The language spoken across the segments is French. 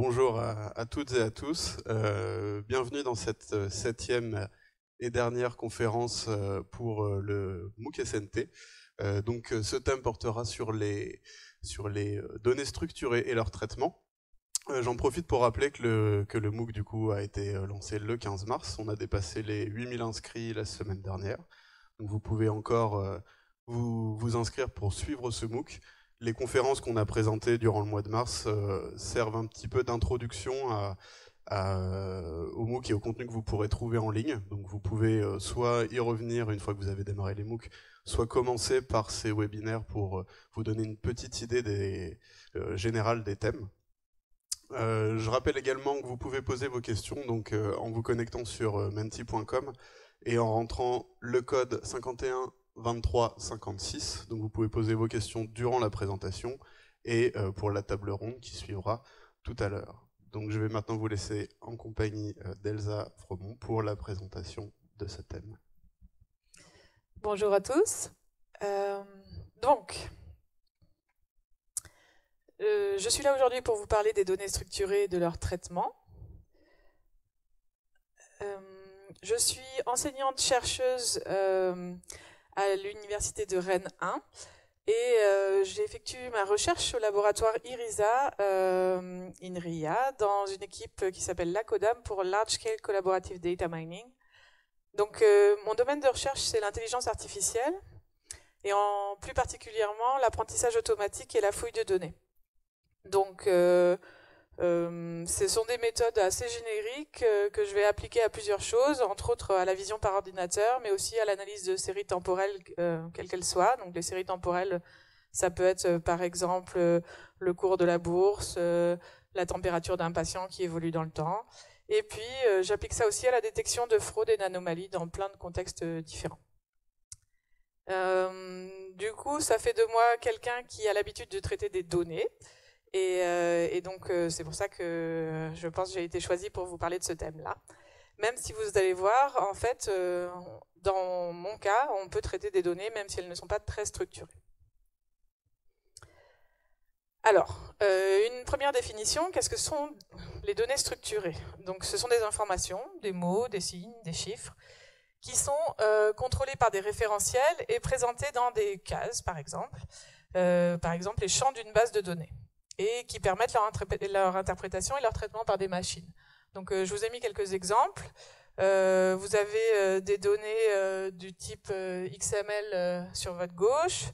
Bonjour à toutes et à tous. Bienvenue dans cette septième et dernière conférence pour le MOOC SNT. Ce thème portera sur les données structurées et leur traitement. J'en profite pour rappeler que le MOOC du coup a été lancé le 15 mars. On a dépassé les 8000 inscrits la semaine dernière. Donc vous pouvez encore vous inscrire pour suivre ce MOOC. Les conférences qu'on a présentées durant le mois de mars servent un petit peu d'introduction au MOOC et au contenu que vous pourrez trouver en ligne. Donc vous pouvez soit y revenir une fois que vous avez démarré les MOOC, soit commencer par ces webinaires pour vous donner une petite idée générale des thèmes. Je rappelle également que vous pouvez poser vos questions donc, en vous connectant sur menti.com et en rentrant le code 51 23 56. Donc vous pouvez poser vos questions durant la présentation et pour la table ronde qui suivra tout à l'heure. Donc je vais maintenant vous laisser en compagnie d'Elsa Fromont pour la présentation de ce thème. Bonjour à tous. Je suis là aujourd'hui pour vous parler des données structurées et de leur traitement. Je suis enseignante-chercheuse à l'université de Rennes 1 et j'effectue ma recherche au laboratoire IRISA, INRIA, dans une équipe qui s'appelle LACODAM pour Large Scale Collaborative Data Mining. Donc mon domaine de recherche, c'est l'intelligence artificielle et plus particulièrement l'apprentissage automatique et la fouille de données. Donc ce sont des méthodes assez génériques que je vais appliquer à plusieurs choses, entre autres à la vision par ordinateur, mais aussi à l'analyse de séries temporelles, quelles qu'elles soient. Donc les séries temporelles, ça peut être par exemple le cours de la bourse, la température d'un patient qui évolue dans le temps. Et puis j'applique ça aussi à la détection de fraude et d'anomalies dans plein de contextes différents. Du coup, ça fait de moi quelqu'un qui a l'habitude de traiter des données. Et donc, c'est pour ça que je pense que j'ai été choisie pour vous parler de ce thème-là. Même si vous allez voir, en fait, dans mon cas, on peut traiter des données même si elles ne sont pas très structurées. Alors, une première définition, qu'est-ce que sont les données structurées? Donc, ce sont des informations, des mots, des signes, des chiffres, qui sont contrôlés par des référentiels et présentés dans des cases, par exemple les champs d'une base de données, et qui permettent leur interprétation et leur traitement par des machines. Donc je vous ai mis quelques exemples. Vous avez des données du type XML sur votre gauche,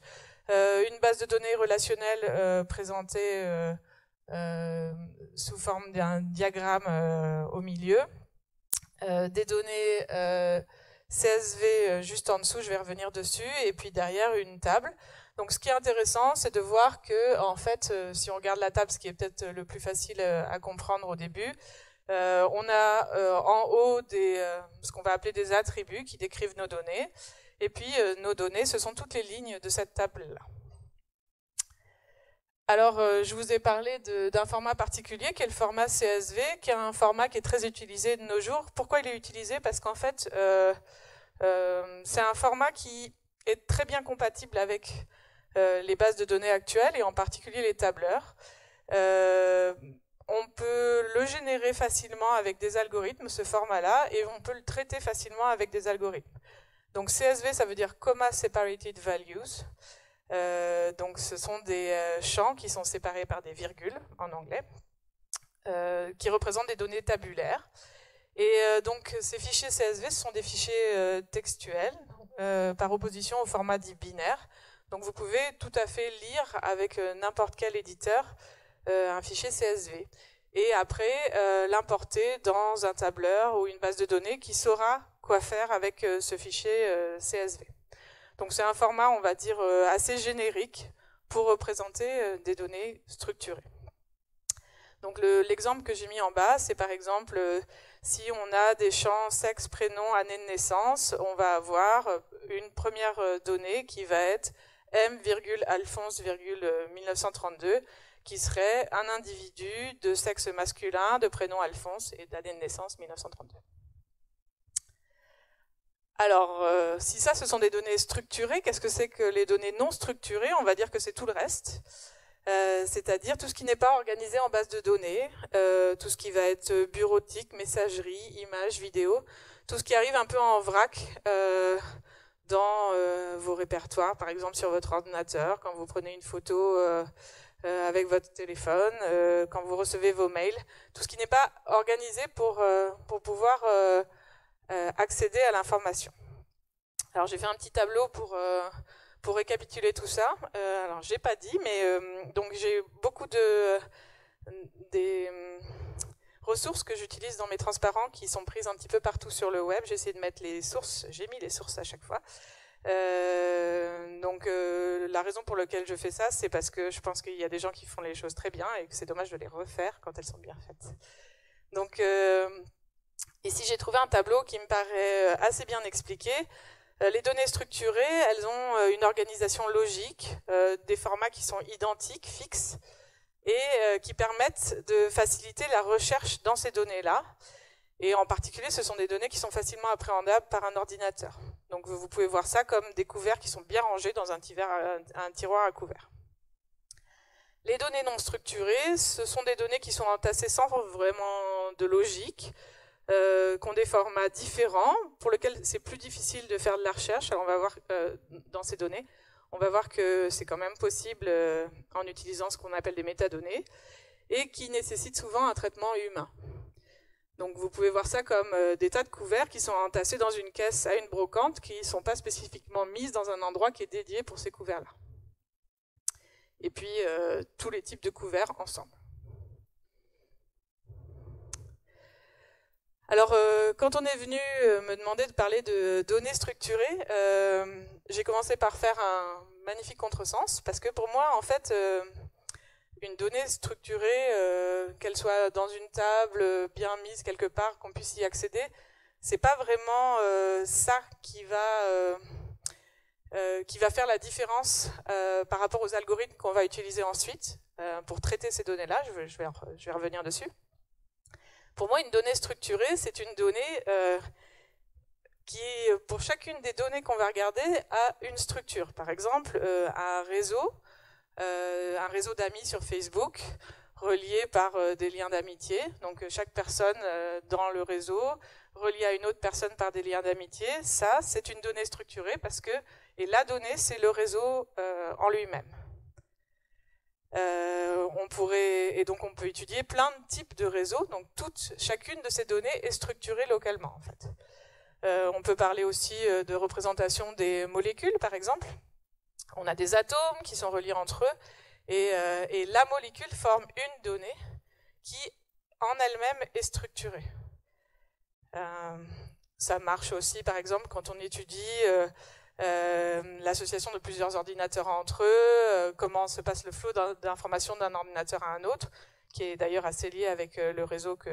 une base de données relationnelle présentée sous forme d'un diagramme au milieu, des données CSV juste en dessous, je vais revenir dessus, et puis derrière une table. Donc ce qui est intéressant, c'est de voir que, en fait, si on regarde la table, ce qui est peut-être le plus facile à comprendre au début, on a en haut ce qu'on va appeler des attributs qui décrivent nos données. Et puis nos données, ce sont toutes les lignes de cette table-là. Alors, je vous ai parlé d'un format particulier qui est le format CSV, qui est un format qui est très utilisé de nos jours. Pourquoi il est utilisé? Parce qu'en fait, c'est un format qui est très bien compatible avec les bases de données actuelles et en particulier les tableurs. On peut le générer facilement avec des algorithmes, ce format-là, et on peut le traiter facilement avec des algorithmes. Donc CSV, ça veut dire Comma Separated Values. Donc ce sont des champs qui sont séparés par des virgules en anglais, qui représentent des données tabulaires. Et donc ces fichiers CSV, ce sont des fichiers textuels, par opposition au format dit binaire. Donc vous pouvez tout à fait lire avec n'importe quel éditeur un fichier CSV. Et après l'importer dans un tableur ou une base de données qui saura quoi faire avec ce fichier CSV. Donc c'est un format, on va dire, assez générique pour représenter des données structurées. Donc l'exemple que j'ai mis en bas, c'est par exemple, si on a des champs sexe, prénom, année de naissance, on va avoir une première donnée qui va être M,Alphonse,1932, qui serait un individu de sexe masculin, de prénom Alphonse et d'année de naissance 1932. Alors, si ça, ce sont des données structurées, qu'est-ce que c'est que les données non structurées? On va dire que c'est tout le reste. c'est-à-dire tout ce qui n'est pas organisé en base de données, tout ce qui va être bureautique, messagerie, images, vidéos, tout ce qui arrive un peu en vrac dans vos répertoires, par exemple sur votre ordinateur, quand vous prenez une photo avec votre téléphone, quand vous recevez vos mails, tout ce qui n'est pas organisé pour pouvoir accéder à l'information. Alors j'ai fait un petit tableau pour récapituler tout ça. Alors j'ai pas dit, mais donc j'ai beaucoup des ressources que j'utilise dans mes transparents qui sont prises un petit peu partout sur le web. J'ai essayé de mettre les sources, j'ai mis les sources à chaque fois. La raison pour laquelle je fais ça, c'est parce que je pense qu'il y a des gens qui font les choses très bien et que c'est dommage de les refaire quand elles sont bien faites. Donc ici j'ai trouvé un tableau qui me paraît assez bien expliqué. Les données structurées, elles ont une organisation logique, des formats qui sont identiques, fixes, et qui permettent de faciliter la recherche dans ces données-là. Et en particulier, ce sont des données qui sont facilement appréhendables par un ordinateur. Donc vous pouvez voir ça comme des couverts qui sont bien rangés dans un tiroir à couverts. Les données non structurées, ce sont des données qui sont entassées sans vraiment de logique, qui ont des formats différents, pour lesquels c'est plus difficile de faire de la recherche. Alors on va voir dans ces données, on va voir que c'est quand même possible en utilisant ce qu'on appelle des métadonnées, et qui nécessitent souvent un traitement humain. Donc vous pouvez voir ça comme des tas de couverts qui sont entassés dans une caisse à une brocante, qui ne sont pas spécifiquement mises dans un endroit qui est dédié pour ces couverts-là. Et puis tous les types de couverts ensemble. Alors, quand on est venu me demander de parler de données structurées, j'ai commencé par faire un magnifique contresens, parce que pour moi, en fait, une donnée structurée, qu'elle soit dans une table bien mise quelque part, qu'on puisse y accéder, c'est pas vraiment ça qui va faire la différence par rapport aux algorithmes qu'on va utiliser ensuite pour traiter ces données-là. Je vais revenir dessus. Pour moi, une donnée structurée, c'est une donnée qui, pour chacune des données qu'on va regarder, a une structure. Par exemple, un réseau d'amis sur Facebook, relié par des liens d'amitié. Donc, chaque personne dans le réseau, reliée à une autre personne par des liens d'amitié. Ça, c'est une donnée structurée et la donnée, c'est le réseau en lui-même. On peut étudier plein de types de réseaux, donc chacune de ces données est structurée localement en fait. On peut parler aussi de représentation des molécules par exemple. On a des atomes qui sont reliés entre eux et la molécule forme une donnée qui en elle-même est structurée. Ça marche aussi par exemple quand on étudie l'association de plusieurs ordinateurs entre eux, comment se passe le flot d'informations d'un ordinateur à un autre, qui est d'ailleurs assez lié avec le réseau que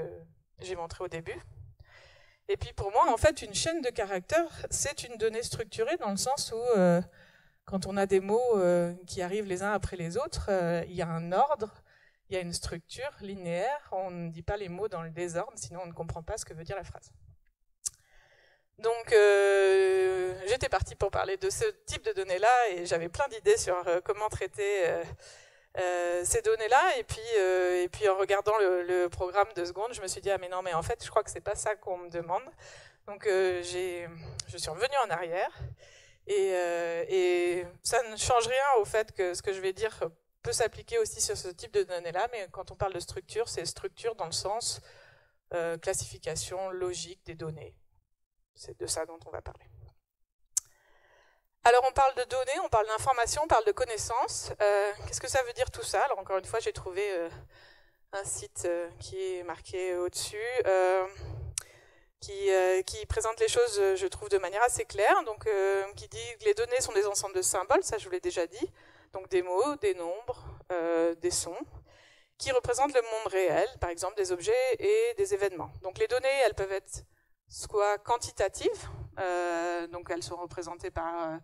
j'ai montré au début. Et puis pour moi, en fait, une chaîne de caractères, c'est une donnée structurée dans le sens où quand on a des mots qui arrivent les uns après les autres, il y a un ordre, il y a une structure linéaire, on ne dit pas les mots dans le désordre, sinon on ne comprend pas ce que veut dire la phrase. Donc j'étais partie pour parler de ce type de données-là et j'avais plein d'idées sur comment traiter ces données-là. Et puis en regardant le programme de secondes, je me suis dit « Ah mais non, mais en fait, je crois que c'est pas ça qu'on me demande. » Donc je suis revenue en arrière et ça ne change rien au fait que ce que je vais dire peut s'appliquer aussi sur ce type de données-là. Mais quand on parle de structure, c'est structure dans le sens classification logique des données. C'est de ça dont on va parler. Alors on parle de données, on parle d'informations, on parle de connaissances. Qu'est-ce que ça veut dire tout ça? Alors encore une fois, j'ai trouvé un site qui est marqué au-dessus, qui présente les choses, je trouve, de manière assez claire. Donc, qui dit que les données sont des ensembles de symboles, ça je vous l'ai déjà dit. Donc des mots, des nombres, des sons, qui représentent le monde réel, par exemple des objets et des événements. Donc les données, elles peuvent être soit quantitatives, donc elles sont représentées par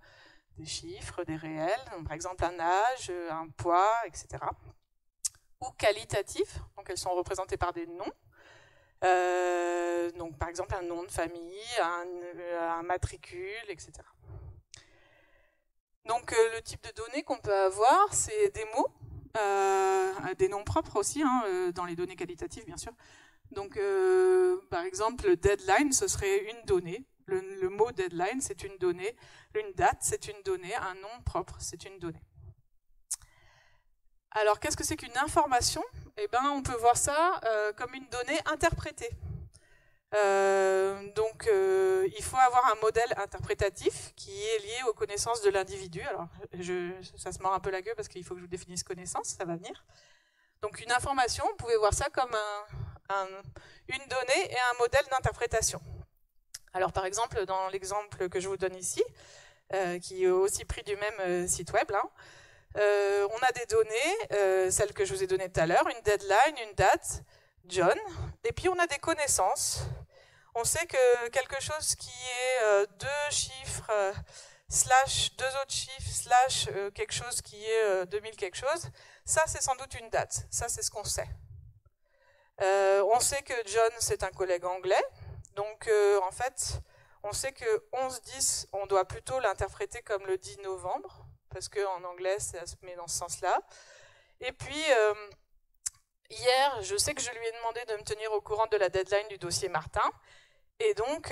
des chiffres, des réels, donc par exemple un âge, un poids, etc. Ou qualitatives, donc elles sont représentées par des noms, donc par exemple un nom de famille, un matricule, etc. Donc le type de données qu'on peut avoir, c'est des mots. des noms propres aussi, hein, dans les données qualitatives, bien sûr. Donc, par exemple, deadline, ce serait une donnée. Le mot deadline, c'est une donnée. Une date, c'est une donnée. Un nom propre, c'est une donnée. Alors, qu'est-ce que c'est qu'une information? Eh ben, on peut voir ça comme une donnée interprétée. Il faut avoir un modèle interprétatif qui est lié aux connaissances de l'individu. Alors, ça se mord un peu la gueule parce qu'il faut que je vous définisse connaissance, ça va venir. Donc, une information, vous pouvez voir ça comme une donnée et un modèle d'interprétation. Alors, par exemple, dans l'exemple que je vous donne ici, qui est aussi pris du même site web, là, on a des données, celles que je vous ai données tout à l'heure, une deadline, une date, John, et puis on a des connaissances. On sait que quelque chose qui est deux chiffres, slash deux autres chiffres, slash quelque chose qui est 2000 quelque chose, ça c'est sans doute une date, ça c'est ce qu'on sait. On sait que John c'est un collègue anglais, donc en fait on sait que 11-10, on doit plutôt l'interpréter comme le 10 novembre, parce qu'en anglais ça se met dans ce sens-là. Et puis hier, je sais que je lui ai demandé de me tenir au courant de la deadline du dossier Martin, et donc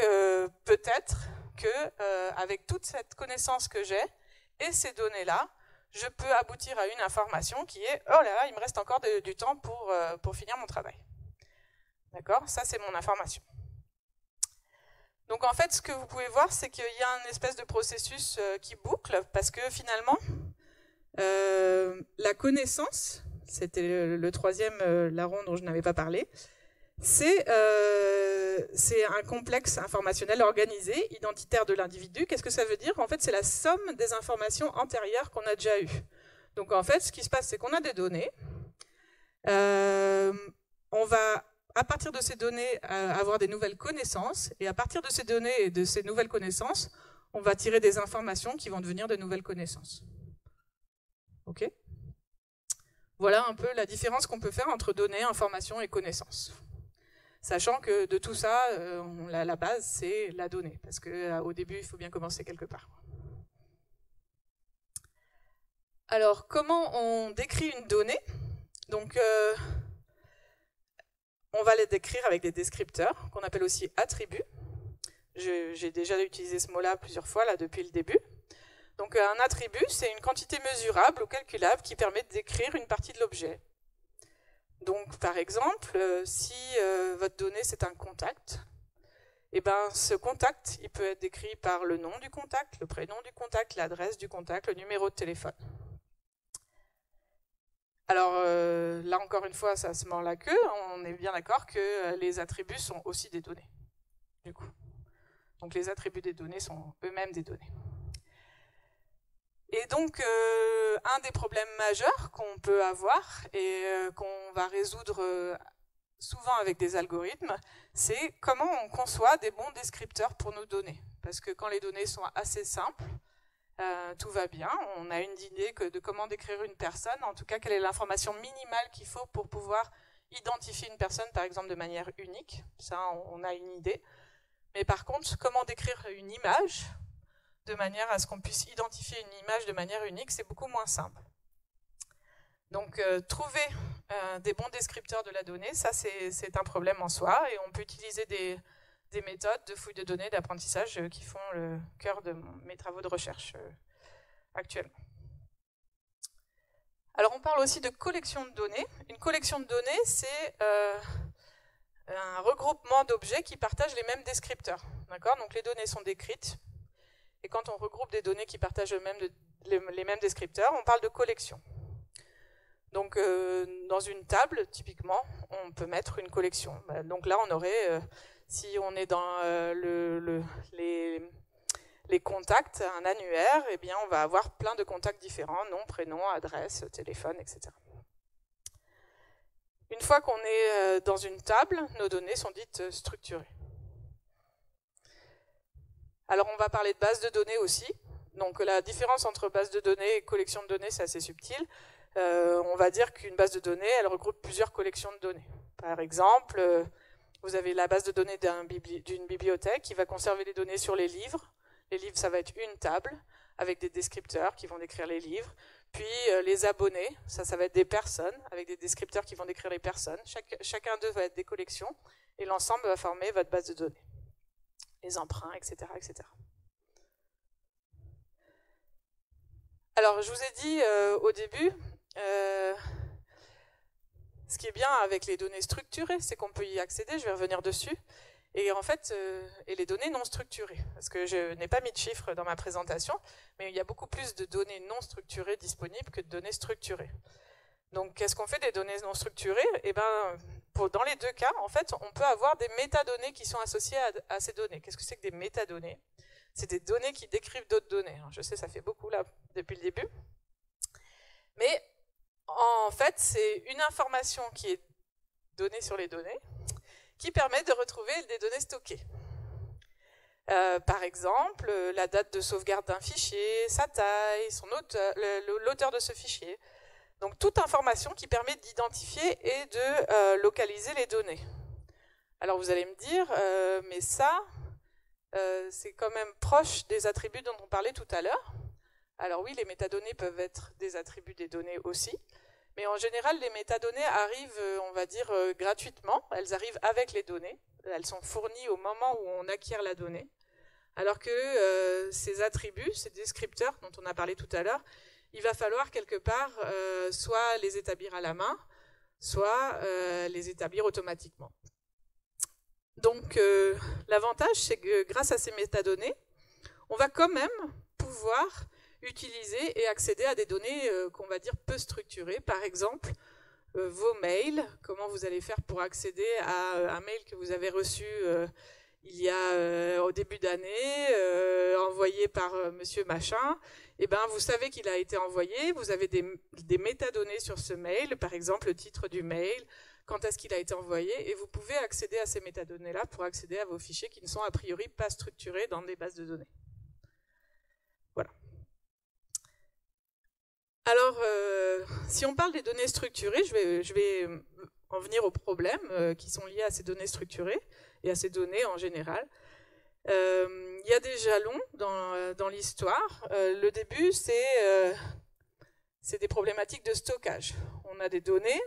peut-être que avec toute cette connaissance que j'ai et ces données-là, je peux aboutir à une information qui est « Oh là là, il me reste encore du temps pour finir mon travail. » D'accord? Ça, c'est mon information. Donc en fait, ce que vous pouvez voir, c'est qu'il y a une espèce de processus qui boucle, parce que finalement, la connaissance, c'était le troisième larron dont je n'avais pas parlé, c'est un complexe informationnel organisé, identitaire de l'individu. Qu'est-ce que ça veut dire? En fait, c'est la somme des informations antérieures qu'on a déjà eues. Donc en fait, ce qui se passe, c'est qu'on a des données. On va, à partir de ces données, avoir des nouvelles connaissances. Et à partir de ces données et de ces nouvelles connaissances, on va tirer des informations qui vont devenir de nouvelles connaissances. OK? Voilà un peu la différence qu'on peut faire entre données, informations et connaissances. Sachant que de tout ça, la base, c'est la donnée. Parce qu'au début, il faut bien commencer quelque part. Alors, comment on décrit une donnée? Donc, on va les décrire avec des descripteurs, qu'on appelle aussi attributs. J'ai déjà utilisé ce mot-là plusieurs fois là, depuis le début. Donc, un attribut, c'est une quantité mesurable ou calculable qui permet de décrire une partie de l'objet. Donc, par exemple, si votre donnée, c'est un contact, eh ben, ce contact, il peut être décrit par le nom du contact, le prénom du contact, l'adresse du contact, le numéro de téléphone. Alors, là, encore une fois, ça se mord la queue. On est bien d'accord que les attributs sont aussi des données, du coup. Donc, les attributs des données sont eux-mêmes des données. Et donc, un des problèmes majeurs qu'on peut avoir et qu'on va résoudre souvent avec des algorithmes, c'est comment on conçoit des bons descripteurs pour nos données. Parce que quand les données sont assez simples, tout va bien. On a une idée de comment décrire une personne, en tout cas, quelle est l'information minimale qu'il faut pour pouvoir identifier une personne, par exemple, de manière unique. Ça, on a une idée. Mais par contre, comment décrire une image de manière à ce qu'on puisse identifier une image de manière unique, c'est beaucoup moins simple. Donc, trouver des bons descripteurs de la donnée, ça, c'est un problème en soi, et on peut utiliser des méthodes de fouille de données, d'apprentissage qui font le cœur de mes travaux de recherche actuellement. Alors, on parle aussi de collection de données. Une collection de données, c'est un regroupement d'objets qui partagent les mêmes descripteurs. D'accord ? Donc, les données sont décrites. Et quand on regroupe des données qui partagent les mêmes descripteurs, on parle de collection. Donc, dans une table, typiquement, on peut mettre une collection. Donc là, on aurait, si on est dans les contacts, un annuaire, eh bien, on va avoir plein de contacts différents, nom, prénom, adresse, téléphone, etc. Une fois qu'on est dans une table, nos données sont dites structurées. Alors, on va parler de base de données aussi. Donc, la différence entre base de données et collection de données, c'est assez subtil. On va dire qu'une base de données, elle regroupe plusieurs collections de données. Par exemple, vous avez la base de données d'une bibliothèque qui va conserver les données sur les livres. Les livres, ça va être une table avec des descripteurs qui vont décrire les livres. puis les abonnés, ça va être des personnes, avec des descripteurs qui vont décrire les personnes. Chacun d'eux va être des collections, et l'ensemble va former votre base de données. Les emprunts, etc., etc. Alors, je vous ai dit au début, ce qui est bien avec les données structurées, c'est qu'on peut y accéder, je vais revenir dessus, et en fait, et les données non structurées, parce que je n'ai pas mis de chiffres dans ma présentation, mais il y a beaucoup plus de données non structurées disponibles que de données structurées. Donc, qu'est-ce qu'on fait des données non structurées? Eh ben, dans les deux cas, en fait, on peut avoir des métadonnées qui sont associées à ces données. Qu'est-ce que c'est que des métadonnées? C'est des données qui décrivent d'autres données. Alors, je sais, ça fait beaucoup là depuis le début, mais en fait, c'est une information qui est donnée sur les données, qui permet de retrouver des données stockées. Par exemple, la date de sauvegarde d'un fichier, sa taille, son auteur, l'auteur de ce fichier. Donc toute information qui permet d'identifier et de localiser les données. Alors vous allez me dire, mais ça, c'est quand même proche des attributs dont on parlait tout à l'heure. Alors oui, les métadonnées peuvent être des attributs des données aussi. Mais en général, les métadonnées arrivent, on va dire, gratuitement. Elles arrivent avec les données. Elles sont fournies au moment où on acquiert la donnée. Alors que ces attributs, ces descripteurs dont on a parlé tout à l'heure, il va falloir quelque part soit les établir à la main, soit les établir automatiquement. Donc l'avantage, c'est que grâce à ces métadonnées, on va quand même pouvoir utiliser et accéder à des données qu'on va dire peu structurées. Par exemple, vos mails, comment vous allez faire pour accéder à un mail que vous avez reçu il y a au début d'année, envoyé par monsieur machin. Eh ben, vous savez qu'il a été envoyé, vous avez des métadonnées sur ce mail, par exemple le titre du mail, quand est-ce qu'il a été envoyé, et vous pouvez accéder à ces métadonnées-là pour accéder à vos fichiers qui ne sont a priori pas structurés dans des bases de données. Voilà. Alors, si on parle des données structurées, je vais en venir aux problèmes qui sont liés à ces données structurées et à ces données en général. Il y a des jalons dans l'histoire. Le début, c'est des problématiques de stockage. On a des données,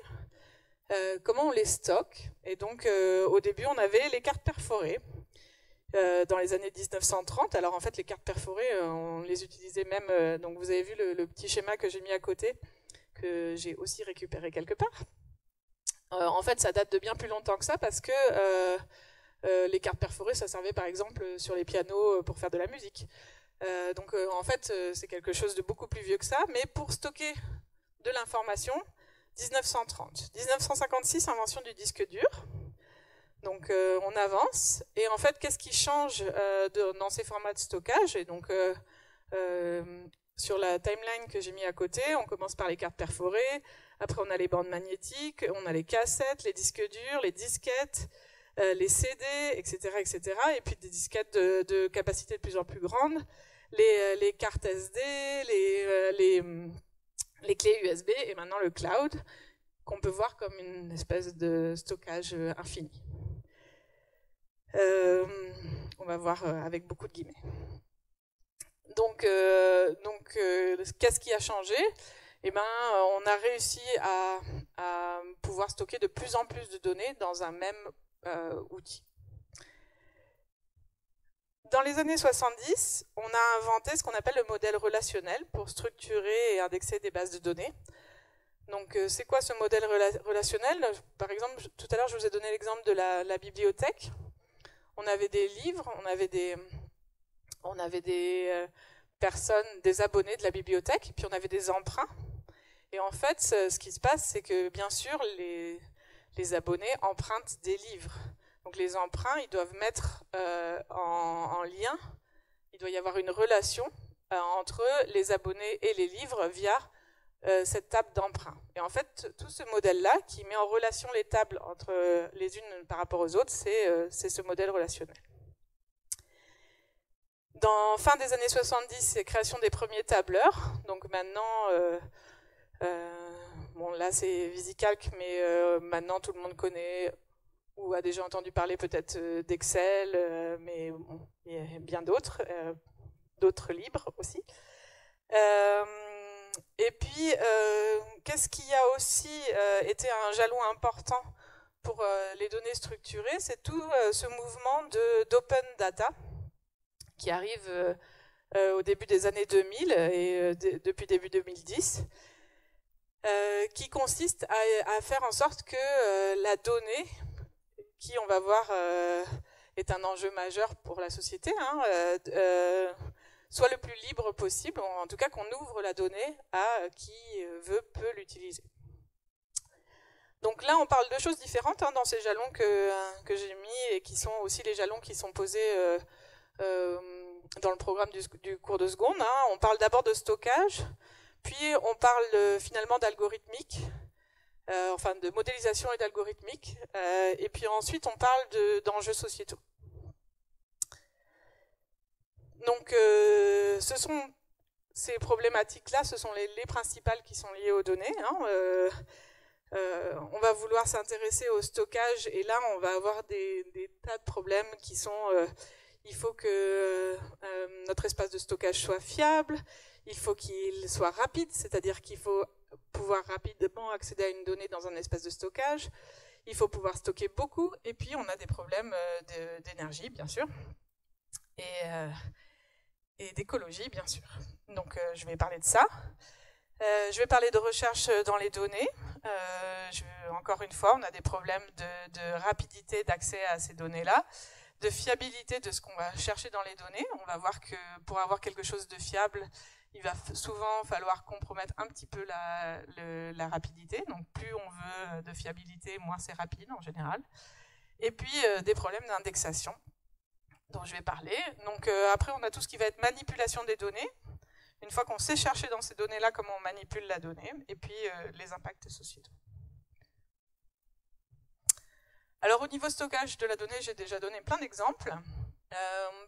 comment on les stocke? Et donc, au début, on avait les cartes perforées. Dans les années 1930, alors en fait les cartes perforées, on les utilisait même, donc vous avez vu le petit schéma que j'ai mis à côté, que j'ai aussi récupéré quelque part. En fait ça date de bien plus longtemps que ça parce que les cartes perforées ça servait par exemple sur les pianos pour faire de la musique. Donc en fait c'est quelque chose de beaucoup plus vieux que ça, mais pour stocker de l'information, 1930. 1956, invention du disque dur. Donc on avance, et en fait qu'est-ce qui change dans ces formats de stockage? Et donc sur la timeline que j'ai mis à côté, on commence par les cartes perforées, après on a les bandes magnétiques, on a les cassettes, les disques durs, les disquettes, les CD, etc., etc., et puis des disquettes de capacité de plus en plus grande, les cartes SD, les clés USB, et maintenant le cloud, qu'on peut voir comme une espèce de stockage infini. On va voir avec beaucoup de guillemets. Donc qu'est-ce qui a changé? Eh ben, on a réussi à pouvoir stocker de plus en plus de données dans un même outil. Dans les années 70, on a inventé ce qu'on appelle le modèle relationnel pour structurer et indexer des bases de données. Donc, c'est quoi ce modèle relationnel? Par exemple, tout à l'heure, je vous ai donné l'exemple de la bibliothèque. On avait des livres, on avait des personnes, des abonnés de la bibliothèque, puis on avait des emprunts. Et en fait, ce qui se passe, c'est que bien sûr, les abonnés empruntent des livres. Donc les emprunts, ils doivent mettre en lien, il doit y avoir une relation entre les abonnés et les livres via cette table d'emprunt. Et en fait, tout ce modèle-là, qui met en relation les tables entre les unes par rapport aux autres, c'est ce modèle relationnel. Dans fin des années 70, c'est création des premiers tableurs. Donc maintenant, bon là c'est VisiCalc, mais maintenant tout le monde connaît ou a déjà entendu parler peut-être d'Excel, mais bon, il y a bien d'autres libres aussi. Et puis, qu'est-ce qui a aussi été un jalon important pour les données structurées? C'est tout ce mouvement d'open data qui arrive au début des années 2000 et depuis début 2010, qui consiste à faire en sorte que la donnée, qui on va voir est un enjeu majeur pour la société, soit le plus libre possible, en tout cas qu'on ouvre la donnée à qui peut l'utiliser. Donc là, on parle de choses différentes dans ces jalons que j'ai mis et qui sont aussi les jalons qui sont posés dans le programme du cours de seconde. On parle d'abord de stockage, puis on parle finalement d'algorithmique, enfin de modélisation et d'algorithmique, et puis ensuite on parle d'enjeux sociétaux. Donc ces problématiques-là, ce sont les principales qui sont liées aux données. On va vouloir s'intéresser au stockage, et là on va avoir des tas de problèmes qui sont... il faut que notre espace de stockage soit fiable, il faut qu'il soit rapide, c'est-à-dire qu'il faut pouvoir rapidement accéder à une donnée dans un espace de stockage, il faut pouvoir stocker beaucoup, et puis on a des problèmes d'énergie, bien sûr, et d'écologie, bien sûr. Donc je vais parler de ça. Je vais parler de recherche dans les données. Encore une fois, on a des problèmes de rapidité d'accès à ces données-là, de fiabilité de ce qu'on va chercher dans les données. On va voir que pour avoir quelque chose de fiable, il va souvent falloir compromettre un petit peu la rapidité. Donc plus on veut de fiabilité, moins c'est rapide en général. Et puis des problèmes d'indexation dont je vais parler. Donc après, on a tout ce qui va être manipulation des données. Une fois qu'on sait chercher dans ces données-là comment on manipule la donnée, et puis les impacts sociétaux. Alors au niveau stockage de la donnée, j'ai déjà donné plein d'exemples.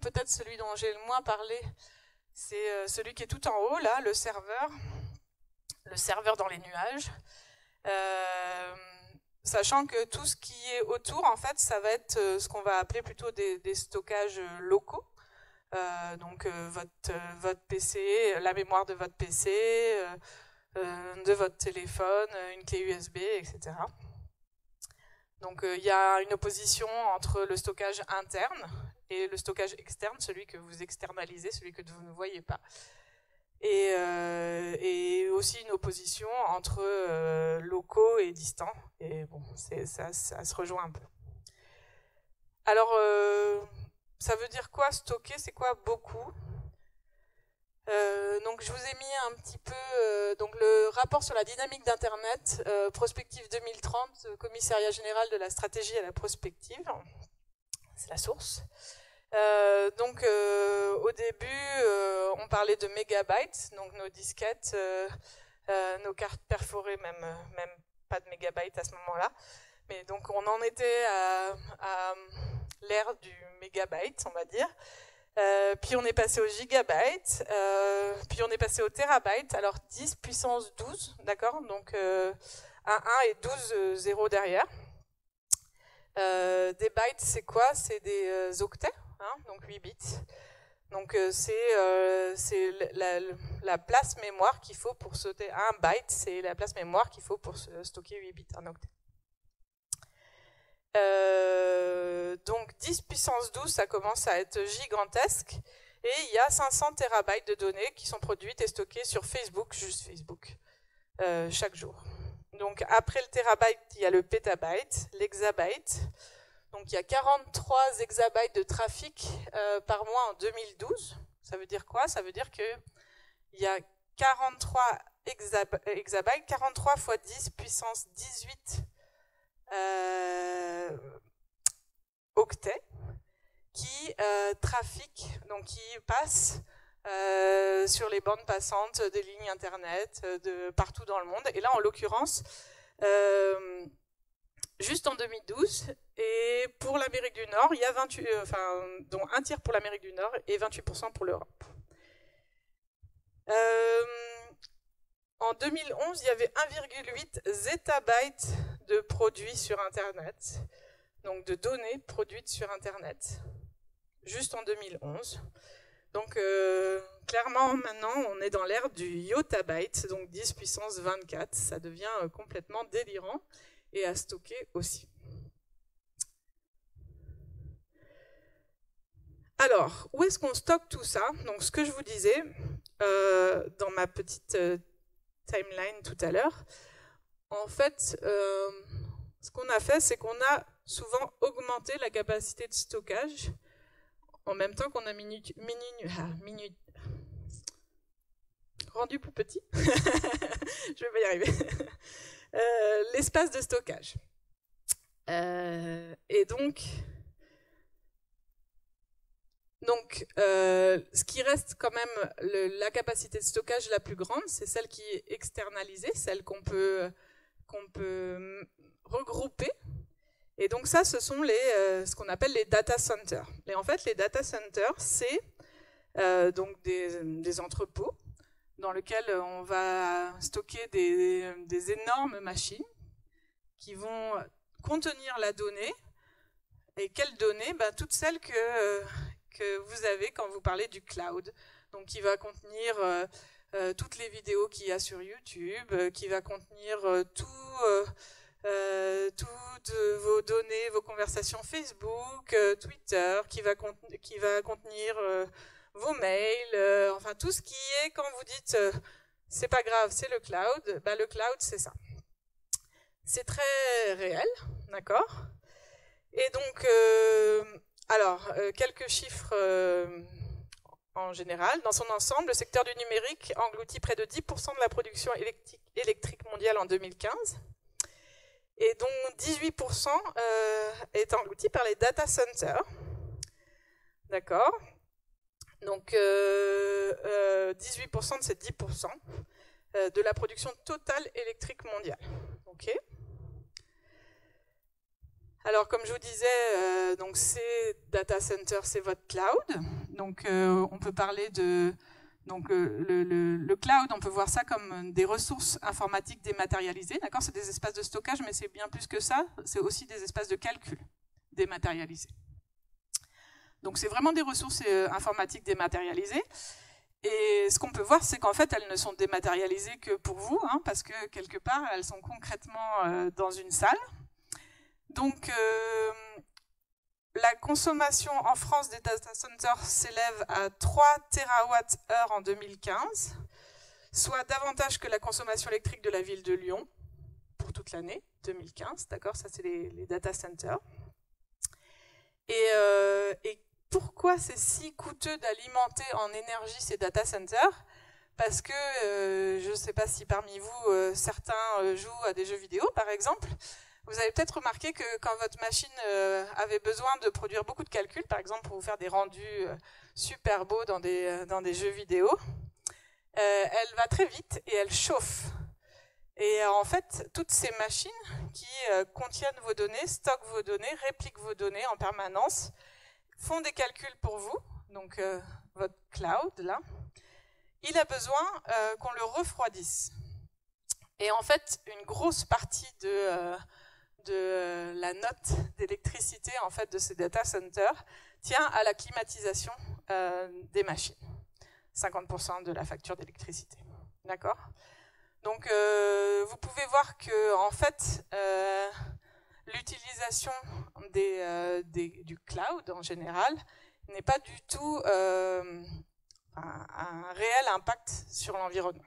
Peut-être celui dont j'ai le moins parlé, c'est celui qui est tout en haut, là, le serveur dans les nuages. Sachant que tout ce qui est autour, en fait, ça va être ce qu'on va appeler plutôt des stockages locaux. Donc votre PC, la mémoire de votre PC, de votre téléphone, une clé USB, etc. Donc il y a une opposition entre le stockage interne et le stockage externe, celui que vous externalisez, celui que vous ne voyez pas. Et aussi une opposition entre locaux et distants. Et bon, ça se rejoint un peu. Alors, ça veut dire quoi stocker? C'est quoi beaucoup? Donc je vous ai mis un petit peu donc le rapport sur la dynamique d'Internet, prospective 2030, commissariat général de la stratégie à la prospective. C'est la source. Donc au début, on parlait de mégabytes, donc nos disquettes, nos cartes perforées, même pas de mégabytes à ce moment-là. Mais donc on en était à l'ère du mégabyte, on va dire. Puis on est passé au gigabyte, puis on est passé au terabyte, alors 10 puissance 12, d'accord, donc un 1 et 12 zéros derrière. Des bytes, c'est quoi? C'est des octets, donc 8 bits. Donc c'est la place mémoire qu'il faut pour sauter. Un byte, c'est la place mémoire qu'il faut pour stocker 8 bits, un octet. Donc 10 puissance 12, ça commence à être gigantesque. Et il y a 500 terabytes de données qui sont produites et stockées sur Facebook, juste Facebook, chaque jour. Donc après le terabyte, il y a le pétabyte, l'hexabyte. Donc il y a 43 exabytes de trafic par mois en 2012. Ça veut dire quoi? Ça veut dire qu'il y a 43 exabytes, 43 fois 10 puissance 18 octets qui trafiquent, donc qui passent sur les bandes passantes des lignes internet de partout dans le monde. Et là, en l'occurrence, juste en 2012, et pour l'Amérique du Nord, il y a 28, dont un tiers pour l'Amérique du Nord et 28% pour l'Europe. En 2011, il y avait 1,8 zétabytes de produits sur Internet, donc de données produites sur Internet, juste en 2011. Donc, clairement, maintenant, on est dans l'ère du yottabyte, donc 10 puissance 24. Ça devient complètement délirant et à stocker aussi. Alors, où est-ce qu'on stocke tout ça? Donc, ce que je vous disais dans ma petite timeline tout à l'heure, en fait, ce qu'on a fait, c'est qu'on a souvent augmenté la capacité de stockage en même temps qu'on a rendu plus petit. Je vais pas y arriver. L'espace de stockage. Et donc ce qui reste quand même la capacité de stockage la plus grande, c'est celle qui est externalisée, celle qu'on peut regrouper. Et donc ça, ce sont ce qu'on appelle les data centers. Et en fait, les data centers, c'est donc des entrepôts dans lesquels on va stocker des énormes machines qui vont contenir la donnée. Et quelles données? Toutes celles que vous avez quand vous parlez du cloud. Donc qui va contenir toutes les vidéos qu'il y a sur YouTube, qui va contenir toutes vos données, vos conversations Facebook, Twitter, qui va contenir vos mails, enfin tout ce qui est quand vous dites c'est pas grave, c'est le cloud, le cloud c'est ça. C'est très réel, d'accord? Et donc, quelques chiffres en général. Dans son ensemble, le secteur du numérique engloutit près de 10% de la production électrique mondiale en 2015. Et dont 18% est englouti par les data centers. D'accord? Donc, 18% de ces 10% de la production totale électrique mondiale. Ok? Alors, comme je vous disais, donc ces data centers, c'est votre cloud. Donc, on peut parler de... Donc, le cloud, on peut voir ça comme des ressources informatiques dématérialisées. D'accord, c'est des espaces de stockage, mais c'est bien plus que ça. C'est aussi des espaces de calcul dématérialisés. Donc, c'est vraiment des ressources informatiques dématérialisées. Et ce qu'on peut voir, c'est qu'en fait, elles ne sont dématérialisées que pour vous, hein, parce que quelque part, elles sont concrètement dans une salle. Donc, la consommation en France des data centers s'élève à 3 TWh en 2015, soit davantage que la consommation électrique de la ville de Lyon pour toute l'année 2015. D'accord, ça c'est les data centers. Et pourquoi c'est si coûteux d'alimenter en énergie ces data centers? Parce que je ne sais pas si parmi vous certains jouent à des jeux vidéo, par exemple. Vous avez peut-être remarqué que quand votre machine avait besoin de produire beaucoup de calculs, par exemple pour vous faire des rendus super beaux dans des jeux vidéo, elle va très vite et elle chauffe. Et en fait, toutes ces machines qui contiennent vos données, stockent vos données, répliquent vos données en permanence, font des calculs pour vous, donc votre cloud, là, il a besoin qu'on le refroidisse. Et en fait, une grosse partie de la note d'électricité en fait, de ces data centers tient à la climatisation des machines. 50% de la facture d'électricité. D'accord? Donc, vous pouvez voir que en fait, l'utilisation du cloud en général n'est pas du tout un réel impact sur l'environnement.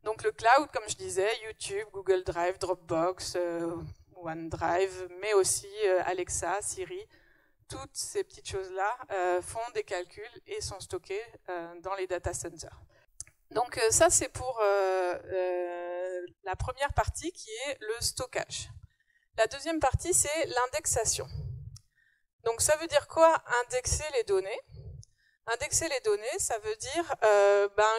Donc le cloud, comme je disais, YouTube, Google Drive, Dropbox, OneDrive, mais aussi Alexa, Siri, toutes ces petites choses-là font des calculs et sont stockées dans les data centers. Donc ça, c'est pour la première partie qui est le stockage. La deuxième partie, c'est l'indexation. Donc ça veut dire quoi, indexer les données? Indexer les données, ça veut dire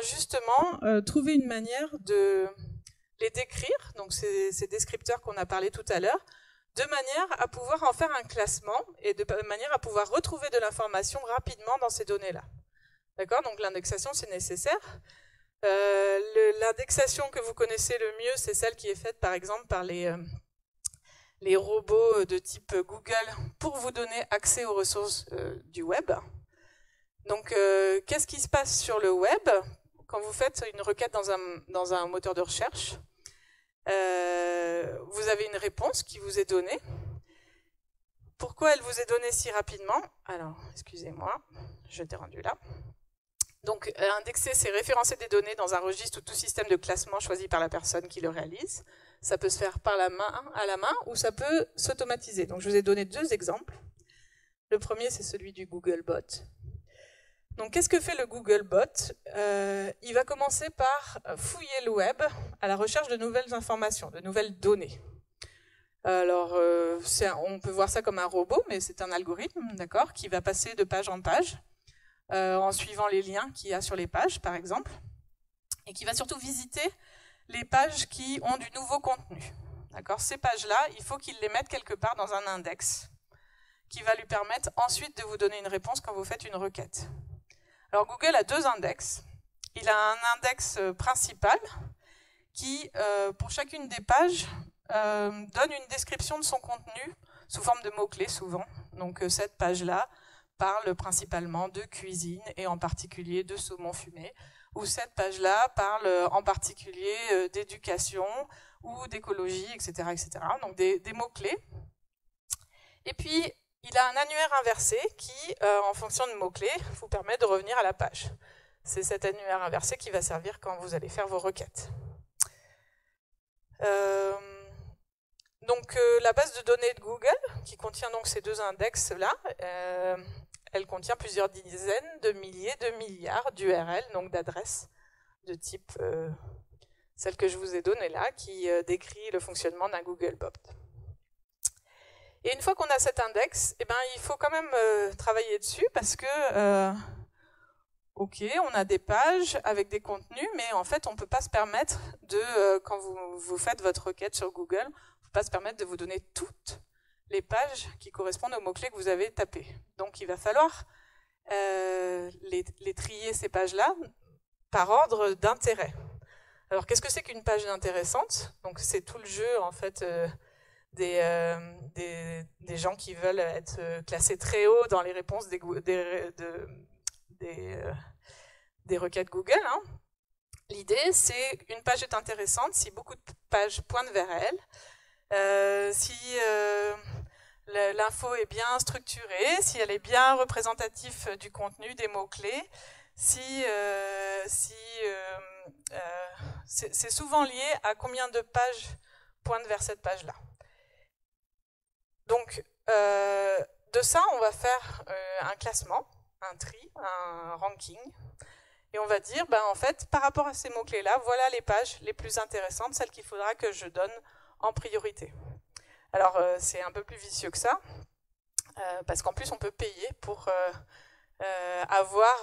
justement trouver une manière de les décrire, donc ces descripteurs qu'on a parlé tout à l'heure, de manière à pouvoir en faire un classement et de manière à pouvoir retrouver de l'information rapidement dans ces données-là. D'accord? Donc l'indexation, c'est nécessaire. L'indexation que vous connaissez le mieux, c'est celle qui est faite par exemple par les robots de type Google pour vous donner accès aux ressources du web. Donc, qu'est-ce qui se passe sur le web quand vous faites une requête dans un moteur de recherche? Vous avez une réponse qui vous est donnée. Pourquoi elle vous est donnée si rapidement? Alors, excusez-moi, je t'ai rendu là. Donc, indexer, c'est référencer des données dans un registre ou tout système de classement choisi par la personne qui le réalise. Ça peut se faire à la main, ou ça peut s'automatiser. Donc, je vous ai donné 2 exemples. Le premier, c'est celui du Googlebot. Donc, qu'est-ce que fait le Googlebot? Il va commencer par fouiller le web à la recherche de nouvelles informations, de nouvelles données. Alors, on peut voir ça comme un robot, mais c'est un algorithme, d'accord, qui va passer de page en page, en suivant les liens qu'il y a sur les pages, par exemple, et qui va surtout visiter les pages qui ont du nouveau contenu. D'accord ? Ces pages-là, il faut qu'il les mette quelque part dans un index, qui va lui permettre ensuite de vous donner une réponse quand vous faites une requête. Alors, Google a 2 index. Il a un index principal qui, pour chacune des pages, donne une description de son contenu sous forme de mots-clés souvent. Donc cette page-là parle principalement de cuisine et en particulier de saumon fumé, ou cette page-là parle en particulier d'éducation ou d'écologie, etc., etc. Donc des mots-clés. Et puis il a un annuaire inversé qui, en fonction de mots-clés, vous permet de revenir à la page. C'est cet annuaire inversé qui va servir quand vous allez faire vos requêtes. Donc la base de données de Google, qui contient donc ces 2 index-là, elle contient plusieurs dizaines de milliers de milliards d'URL, donc d'adresses de type celle que je vous ai donnée là, qui décrit le fonctionnement d'un Googlebot. Et une fois qu'on a cet index, eh ben, il faut quand même travailler dessus parce que, ok, on a des pages avec des contenus, mais en fait, on ne peut pas se permettre de, quand vous faites votre requête sur Google, on ne peut pas se permettre de vous donner toutes les pages qui correspondent aux mots-clés que vous avez tapés. Donc, il va falloir les trier, ces pages-là, par ordre d'intérêt. Alors, qu'est-ce que c'est qu'une page intéressante? Donc, c'est tout le jeu, en fait, des gens qui veulent être classés très haut dans les réponses des requêtes Google. Hein. L'idée, c'est une page est intéressante si beaucoup de pages pointent vers elle, si l'info est bien structurée, si elle est bien représentative du contenu, des mots-clés, c'est souvent lié à combien de pages pointent vers cette page-là. Donc, de ça, on va faire un classement, un tri, un ranking, et on va dire, ben, en fait, par rapport à ces mots-clés-là, voilà les pages les plus intéressantes, celles qu'il faudra que je donne en priorité. Alors, c'est un peu plus vicieux que ça, parce qu'en plus, on peut payer pour avoir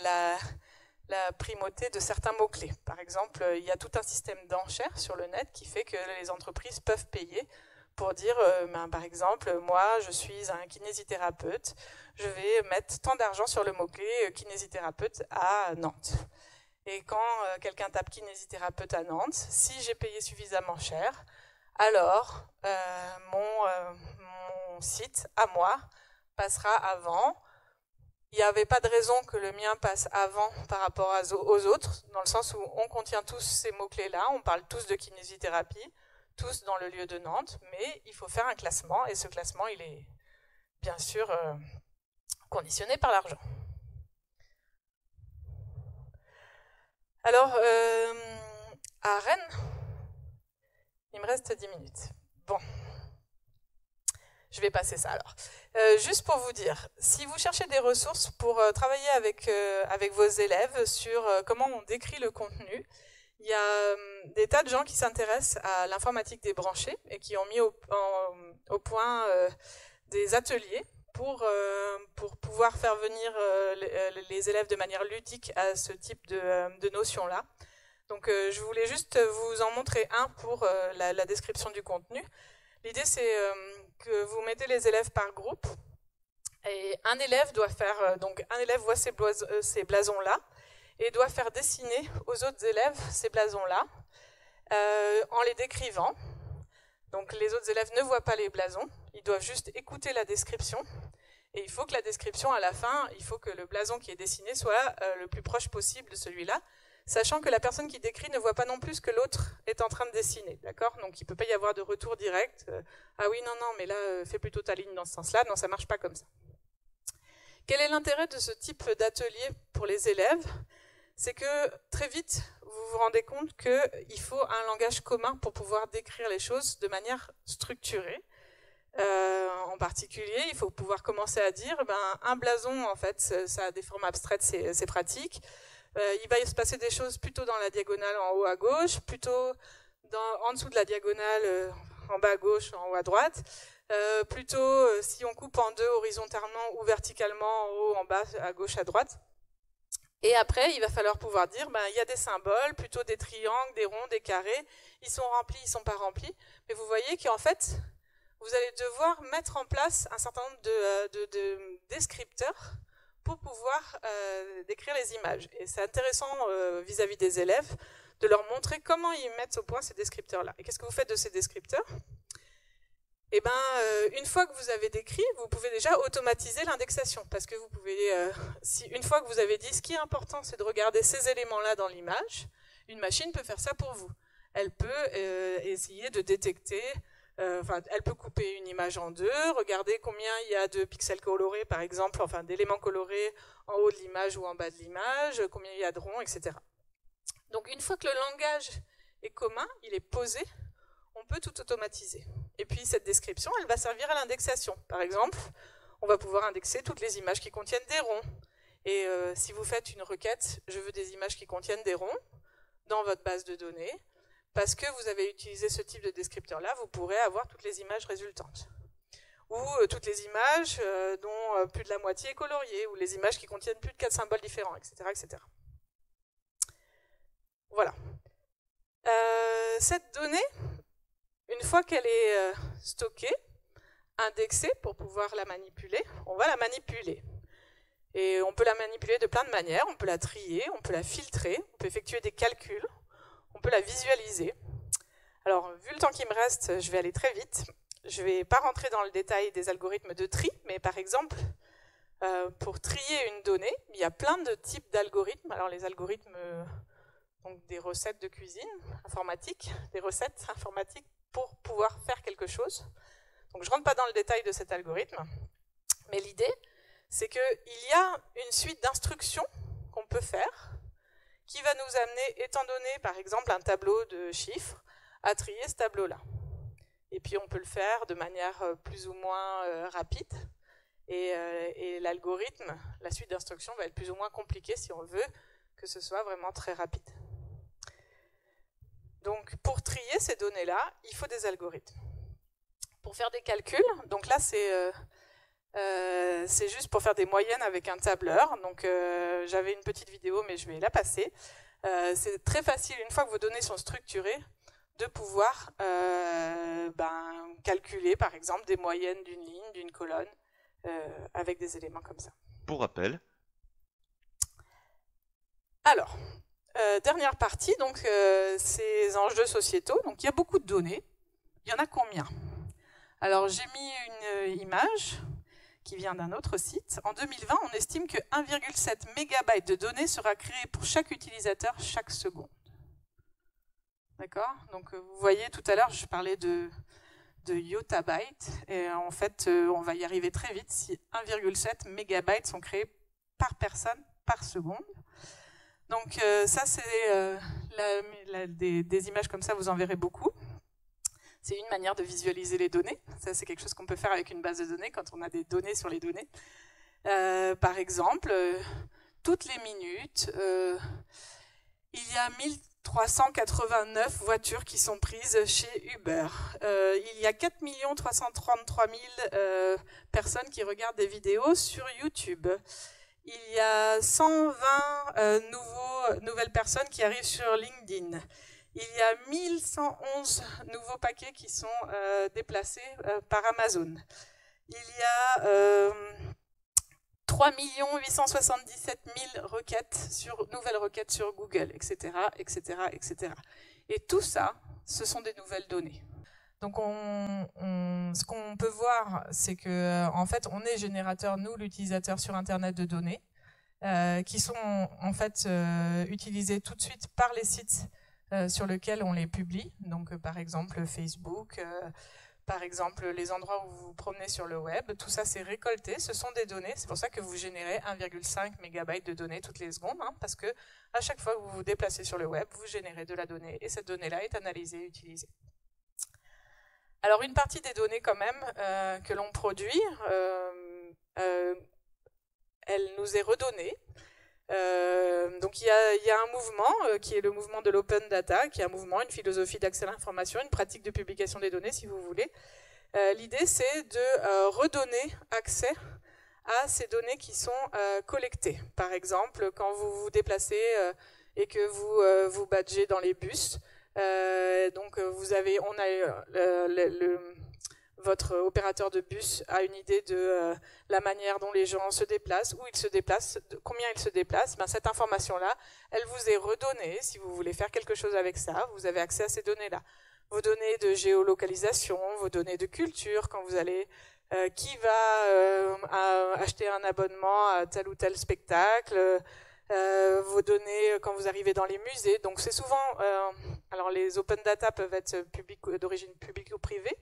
la primauté de certains mots-clés. Par exemple, il y a tout un système d'enchères sur le net qui fait que les entreprises peuvent payer pour dire, ben, par exemple, moi, je suis un kinésithérapeute, je vais mettre tant d'argent sur le mot-clé kinésithérapeute à Nantes. Et quand quelqu'un tape kinésithérapeute à Nantes, si j'ai payé suffisamment cher, alors mon site, à moi, passera avant. Il n'y avait pas de raison que le mien passe avant par rapport aux autres, dans le sens où on contient tous ces mots-clés-là, on parle tous de kinésithérapie, tous dans le lieu de Nantes, mais il faut faire un classement, et ce classement, il est bien sûr conditionné par l'argent. Alors, à Rennes, il me reste 10 minutes. Bon, je vais passer ça alors. Juste pour vous dire, si vous cherchez des ressources pour travailler avec vos élèves sur comment on décrit le contenu, il y a des tas de gens qui s'intéressent à l'informatique débranchée et qui ont mis au point des ateliers pour pouvoir faire venir les élèves de manière ludique à ce type de notions-là. Donc je voulais juste vous en montrer un pour la description du contenu. L'idée, c'est que vous mettez les élèves par groupe et un élève doit faire, donc un élève voit ces blasons-là et doit faire dessiner aux autres élèves ces blasons-là en les décrivant. Donc les autres élèves ne voient pas les blasons, ils doivent juste écouter la description Et il faut que la description à la fin, il faut que le blason qui est dessiné soit le plus proche possible de celui-là, sachant que la personne qui décrit ne voit pas non plus ce que l'autre est en train de dessiner, d'accord? Donc il ne peut pas y avoir de retour direct. Ah oui, non, mais là, fais plutôt ta ligne dans ce sens-là. Non, ça ne marche pas comme ça. Quel est l'intérêt de ce type d'atelier pour les élèves? C'est que très vite, vous vous rendez compte qu'il faut un langage commun pour pouvoir décrire les choses de manière structurée. En particulier, il faut pouvoir commencer à dire un blason, en fait, ça a des formes abstraites, c'est pratique. Il va se passer des choses plutôt dans la diagonale en haut à gauche, plutôt en dessous de la diagonale en bas à gauche, en haut à droite. Plutôt si on coupe en deux horizontalement ou verticalement, en haut, en bas, à gauche, à droite. Et après, il va falloir pouvoir dire, il y a des symboles, plutôt des triangles, des ronds, des carrés. Ils sont remplis, ils ne sont pas remplis. Mais vous voyez qu'en fait, vous allez devoir mettre en place un certain nombre de descripteurs pour pouvoir décrire les images. Et c'est intéressant vis-à-vis des élèves de leur montrer comment ils mettent au point ces descripteurs-là. Et qu'est-ce que vous faites de ces descripteurs? Eh bien, une fois que vous avez décrit, vous pouvez déjà automatiser l'indexation. Parce que vous pouvez, une fois que vous avez dit ce qui est important, c'est de regarder ces éléments-là dans l'image, une machine peut faire ça pour vous. Elle peut essayer de détecter, elle peut couper une image en deux, regarder combien il y a de pixels colorés, par exemple, enfin d'éléments colorés en haut de l'image ou en bas de l'image, combien il y a de ronds, etc. Donc, une fois que le langage est commun, il est posé, on peut tout automatiser. Et puis cette description, elle va servir à l'indexation. Par exemple, on va pouvoir indexer toutes les images qui contiennent des ronds. Et si vous faites une requête, je veux des images qui contiennent des ronds dans votre base de données, parce que vous avez utilisé ce type de descripteur-là, vous pourrez avoir toutes les images résultantes. Ou toutes les images dont plus de la moitié est coloriée, ou les images qui contiennent plus de 4 symboles différents, etc. etc. Voilà. Cette donnée, une fois qu'elle est stockée, indexée pour pouvoir la manipuler, on va la manipuler. Et on peut la manipuler de plein de manières. On peut la trier, on peut la filtrer, on peut effectuer des calculs, on peut la visualiser. Alors, vu le temps qui me reste, je vais aller très vite. Je ne vais pas rentrer dans le détail des algorithmes de tri, mais par exemple, pour trier une donnée, il y a plein de types d'algorithmes. Alors, les algorithmes, donc des recettes de cuisine informatique, des recettes informatiques pour pouvoir faire quelque chose. Donc, je ne rentre pas dans le détail de cet algorithme, mais l'idée, c'est qu'il y a une suite d'instructions qu'on peut faire qui va nous amener, étant donné par exemple un tableau de chiffres, à trier ce tableau-là. Et puis on peut le faire de manière plus ou moins rapide, et l'algorithme, la suite d'instructions va être plus ou moins compliquée si on veut que ce soit vraiment très rapide. Donc pour trier ces données-là, il faut des algorithmes. Pour faire des calculs, donc là c'est juste pour faire des moyennes avec un tableur. Donc j'avais une petite vidéo, mais je vais la passer. C'est très facile, une fois que vos données sont structurées, de pouvoir calculer, par exemple, des moyennes d'une ligne, d'une colonne, avec des éléments comme ça. Pour rappel. Alors, dernière partie, donc ces enjeux sociétaux. Donc il y a beaucoup de données. Il y en a combien? Alors j'ai mis une image qui vient d'un autre site. En 2020, on estime que 1,7 MB de données sera créé pour chaque utilisateur chaque seconde. D'accord? Donc vous voyez, tout à l'heure, je parlais de yottabytes, et en fait, on va y arriver très vite si 1,7 MB sont créés par personne par seconde. Donc ça, c'est des images comme ça, vous en verrez beaucoup. C'est une manière de visualiser les données. Ça, c'est quelque chose qu'on peut faire avec une base de données quand on a des données sur les données. Par exemple, toutes les minutes, il y a 1389 voitures qui sont prises chez Uber. Il y a 4 333 000 personnes qui regardent des vidéos sur YouTube. Il y a 120 nouvelles personnes qui arrivent sur LinkedIn. Il y a 1111 nouveaux paquets qui sont déplacés par Amazon. Il y a 3 877 000 nouvelles requêtes sur Google, etc., etc., etc. Et tout ça, ce sont des nouvelles données. Donc ce qu'on peut voir, c'est que en fait, on est générateur, nous, l'utilisateur sur Internet de données, qui sont en fait utilisées tout de suite par les sites sur lesquels on les publie. Donc par exemple Facebook, par exemple les endroits où vous vous promenez sur le web, tout ça c'est récolté, ce sont des données, c'est pour ça que vous générez 1,5 MB de données toutes les secondes, hein, parce que à chaque fois que vous vous déplacez sur le web, vous générez de la donnée, et cette donnée-là est analysée et utilisée. Alors une partie des données quand même que l'on produit, elle nous est redonnée. Donc il y a un mouvement qui est le mouvement de l'open data, qui est un mouvement, une philosophie d'accès à l'information, une pratique de publication des données si vous voulez. L'idée c'est de redonner accès à ces données qui sont collectées. Par exemple, quand vous vous déplacez et que vous vous badgez dans les bus, donc votre opérateur de bus a une idée de la manière dont les gens se déplacent, où ils se déplacent, combien ils se déplacent. Ben, cette information-là, elle vous est redonnée. Si vous voulez faire quelque chose avec ça, vous avez accès à ces données-là. Vos données de géolocalisation, vos données de culture, quand vous allez... qui va acheter un abonnement à tel ou tel spectacle, vos données quand vous arrivez dans les musées. Donc c'est souvent... alors les open data peuvent être d'origine publique ou privée,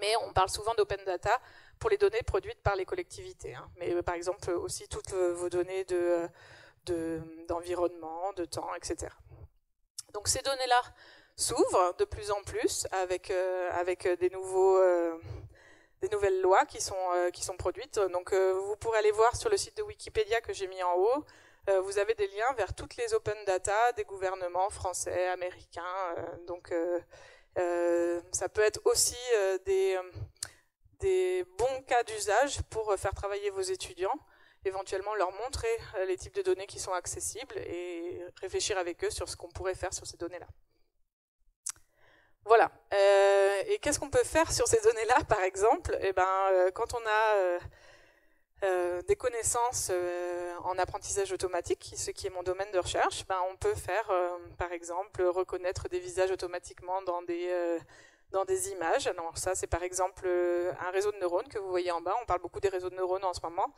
mais on parle souvent d'open data pour les données produites par les collectivités. Hein. Mais par exemple aussi toutes vos données d'environnement, de temps, etc. Donc ces données-là s'ouvrent de plus en plus avec des nouvelles lois qui sont produites. Donc vous pourrez aller voir sur le site de Wikipédia que j'ai mis en haut. Vous avez des liens vers toutes les open data des gouvernements français, américains. Donc ça peut être aussi des bons cas d'usage pour faire travailler vos étudiants, éventuellement leur montrer les types de données qui sont accessibles et réfléchir avec eux sur ce qu'on pourrait faire sur ces données-là. Voilà. Et qu'est-ce qu'on peut faire sur ces données-là, par exemple? Eh ben, quand on a des connaissances en apprentissage automatique, ce qui est mon domaine de recherche, ben, on peut faire, par exemple, reconnaître des visages automatiquement dans des images. Alors ça, c'est par exemple un réseau de neurones que vous voyez en bas. On parle beaucoup des réseaux de neurones en ce moment.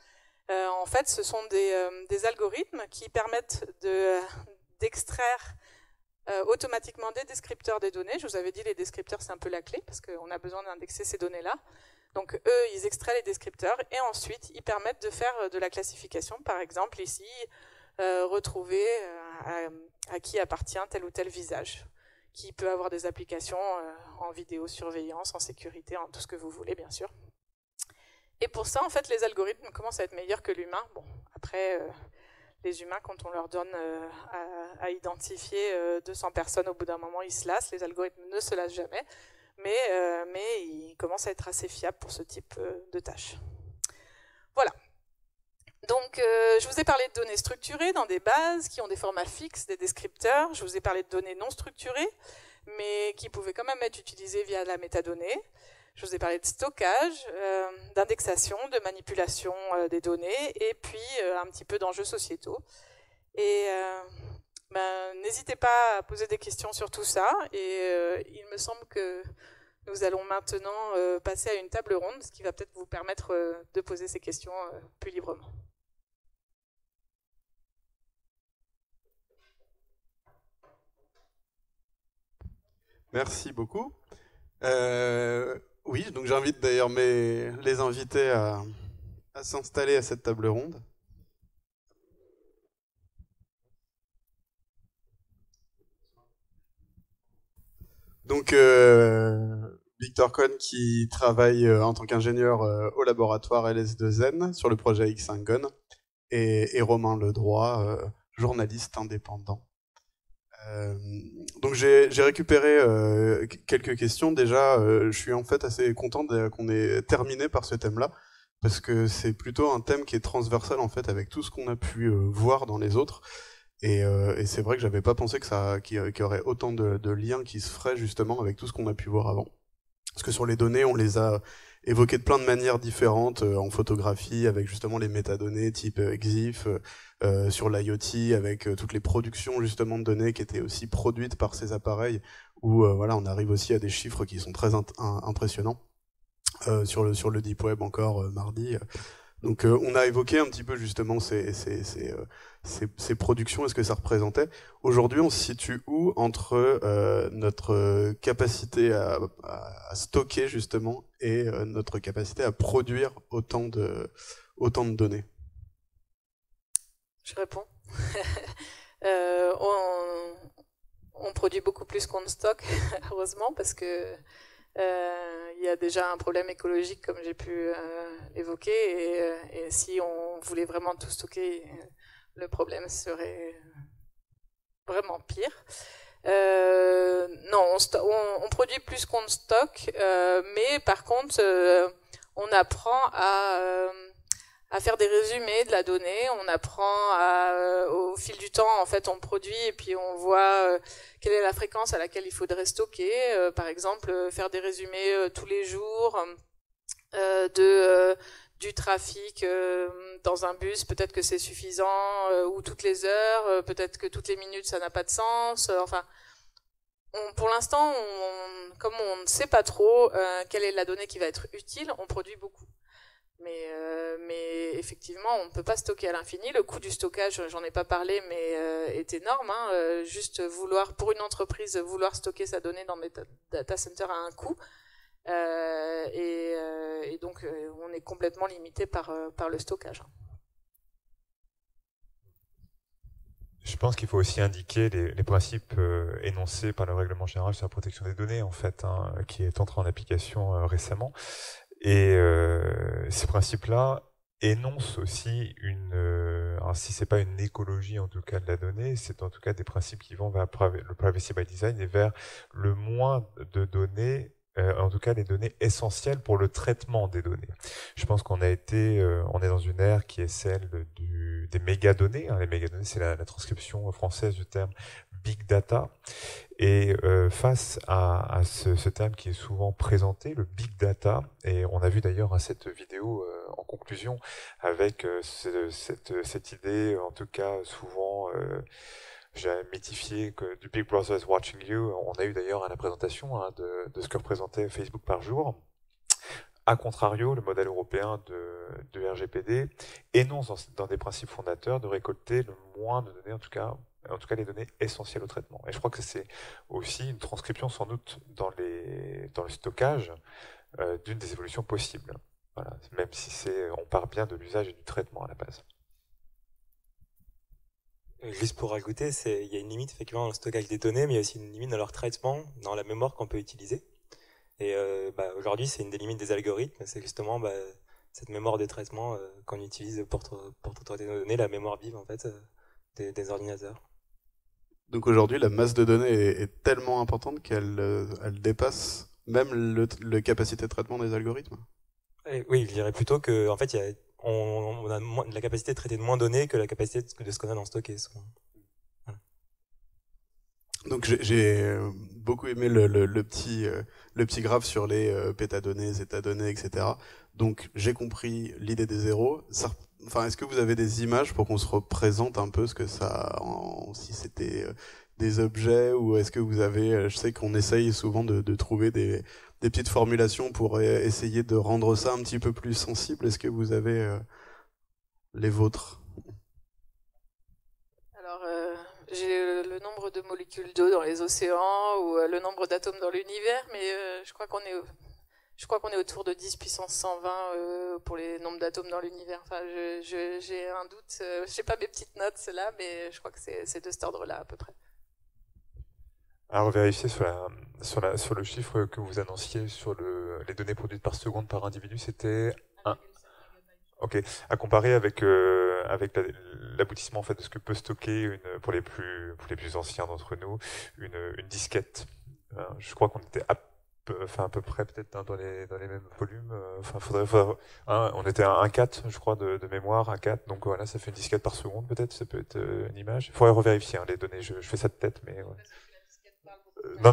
En fait, ce sont des algorithmes qui permettent d'extraire automatiquement des descripteurs des données. Je vous avais dit, les descripteurs, c'est un peu la clé, parce qu'on a besoin d'indexer ces données-là. Donc eux, ils extraient les descripteurs et ensuite, ils permettent de faire de la classification. Par exemple, ici, retrouver à qui appartient tel ou tel visage, qui peut avoir des applications en vidéosurveillance, en sécurité, en tout ce que vous voulez, bien sûr. Et pour ça, en fait, les algorithmes commencent à être meilleurs que l'humain. Bon, après, les humains, quand on leur donne à identifier 200 personnes, au bout d'un moment, ils se lassent. Les algorithmes ne se lassent jamais. Mais ils commencent à être assez fiables pour ce type de tâches. Voilà. Donc, je vous ai parlé de données structurées dans des bases qui ont des formats fixes, des descripteurs. Je vous ai parlé de données non structurées, mais qui pouvaient quand même être utilisées via la métadonnée. Je vous ai parlé de stockage, d'indexation, de manipulation des données, et puis un petit peu d'enjeux sociétaux. Et n'hésitez pas à poser des questions sur tout ça. Et il me semble que nous allons maintenant passer à une table ronde, ce qui va peut-être vous permettre de poser ces questions plus librement. Merci beaucoup. Oui, donc j'invite d'ailleurs les invités à s'installer à cette table ronde. Donc, Victor Cohn qui travaille en tant qu'ingénieur au laboratoire LS2N sur le projet Xingon et Romain Ledroit, journaliste indépendant. Donc j'ai récupéré quelques questions. Déjà, je suis en fait assez content qu'on ait terminé par ce thème-là, parce que c'est plutôt un thème qui est transversal en fait avec tout ce qu'on a pu voir dans les autres. Et c'est vrai que j'avais pas pensé qu'il y aurait autant de liens qui se feraient justement avec tout ce qu'on a pu voir avant. Parce que sur les données, on les a évoquées de plein de manières différentes, en photographie, avec justement les métadonnées type EXIF, sur l'IoT, avec toutes les productions justement de données qui étaient aussi produites par ces appareils, où voilà, on arrive aussi à des chiffres qui sont très impressionnants. Sur le Deep Web encore mardi. Donc on a évoqué un petit peu justement ces productions et ce que ça représentait. Aujourd'hui, on se situe où entre notre capacité à stocker justement et notre capacité à produire autant de données? Je réponds. On produit beaucoup plus qu'on ne stocke, heureusement, parce que il y a déjà un problème écologique, comme j'ai pu l'évoquer, et si on voulait vraiment tout stocker, le problème serait vraiment pire. Non, on produit plus qu'on ne stocke, mais par contre, on apprend à faire des résumés de la donnée, on apprend au fil du temps, en fait, on produit et puis on voit quelle est la fréquence à laquelle il faudrait stocker. Par exemple, faire des résumés tous les jours du trafic dans un bus, peut-être que c'est suffisant, ou toutes les heures, peut-être que toutes les minutes, ça n'a pas de sens. Enfin, pour l'instant, comme on ne sait pas trop quelle est la donnée qui va être utile, on produit beaucoup. Mais effectivement, on ne peut pas stocker à l'infini. Le coût du stockage, j'en ai pas parlé, mais est énorme. Juste pour une entreprise, vouloir stocker sa donnée dans des data centers a un coût. Et donc, on est complètement limité par le stockage. Je pense qu'il faut aussi indiquer les principes énoncés par le règlement général sur la protection des données, en fait, qui est entré en application récemment. Et ces principes-là énoncent aussi alors si c'est pas une écologie en tout cas de la donnée, c'est en tout cas des principes qui vont vers le privacy by design et vers le moins de données, en tout cas les données essentielles pour le traitement des données. Je pense qu'on on est dans une ère qui est celle des mégadonnées. Les mégadonnées, c'est la transcription française du terme big data. Et face à ce terme qui est souvent présenté, le big data, et on a vu d'ailleurs cette vidéo en conclusion avec cette idée, en tout cas souvent j'ai mythifié que du Big Brother is watching you. On a eu d'ailleurs à la présentation de ce que représentait Facebook par jour. A contrario, le modèle européen de RGPD énonce dans des principes fondateurs de récolter le moins de données, en tout cas les données essentielles au traitement. Et je crois que c'est aussi une transcription sans doute dans le stockage d'une des évolutions possibles. Voilà. Même si on part bien de l'usage et du traitement à la base. Juste pour rajouter, il y a une limite effectivement dans le stockage des données, mais il y a aussi une limite dans leur traitement, dans la mémoire qu'on peut utiliser. Et aujourd'hui, c'est une des limites des algorithmes, c'est justement cette mémoire de traitement qu'on utilise pour traiter nos données, la mémoire vive en fait des ordinateurs. Donc aujourd'hui, la masse de données est tellement importante qu'elle dépasse même le capacité de traitement des algorithmes. Oui, je dirais plutôt que en fait, on a la capacité de traiter de moins de données que la capacité de ce qu'on a d'en stocker. Voilà. Donc j'ai beaucoup aimé le petit graphe sur les pétadonnées, zétadonnées, etc. Donc j'ai compris l'idée des zéros. Enfin, est-ce que vous avez des images pour qu'on se représente un peu ce que si c'était des objets, ou est-ce que vous avez, je sais qu'on essaye souvent de trouver des petites formulations pour essayer de rendre ça un petit peu plus sensible. Est-ce que vous avez les vôtres? Alors, j'ai le nombre de molécules d'eau dans les océans ou le nombre d'atomes dans l'univers, mais je crois qu'on est autour de 10 puissance 120 pour les nombres d'atomes dans l'univers. Enfin, j'ai un doute. Je sais pas mes petites notes là, mais je crois que c'est de cet ordre-là à peu près. À revérifier sur le chiffre que vous annonciez sur les données produites par seconde par individu, c'était 1. Ok. À comparer avec l'aboutissement en fait de ce que peut stocker pour les plus anciens d'entre nous une disquette. Je crois qu'on était à peu près peut-être dans les mêmes volumes. On était à 1,4 je crois de mémoire, 1,4. Donc voilà, ça fait une disquette par seconde peut-être. Ça peut être une image. Il faudrait revérifier les données. Je fais ça de tête, mais. Ouais. Non.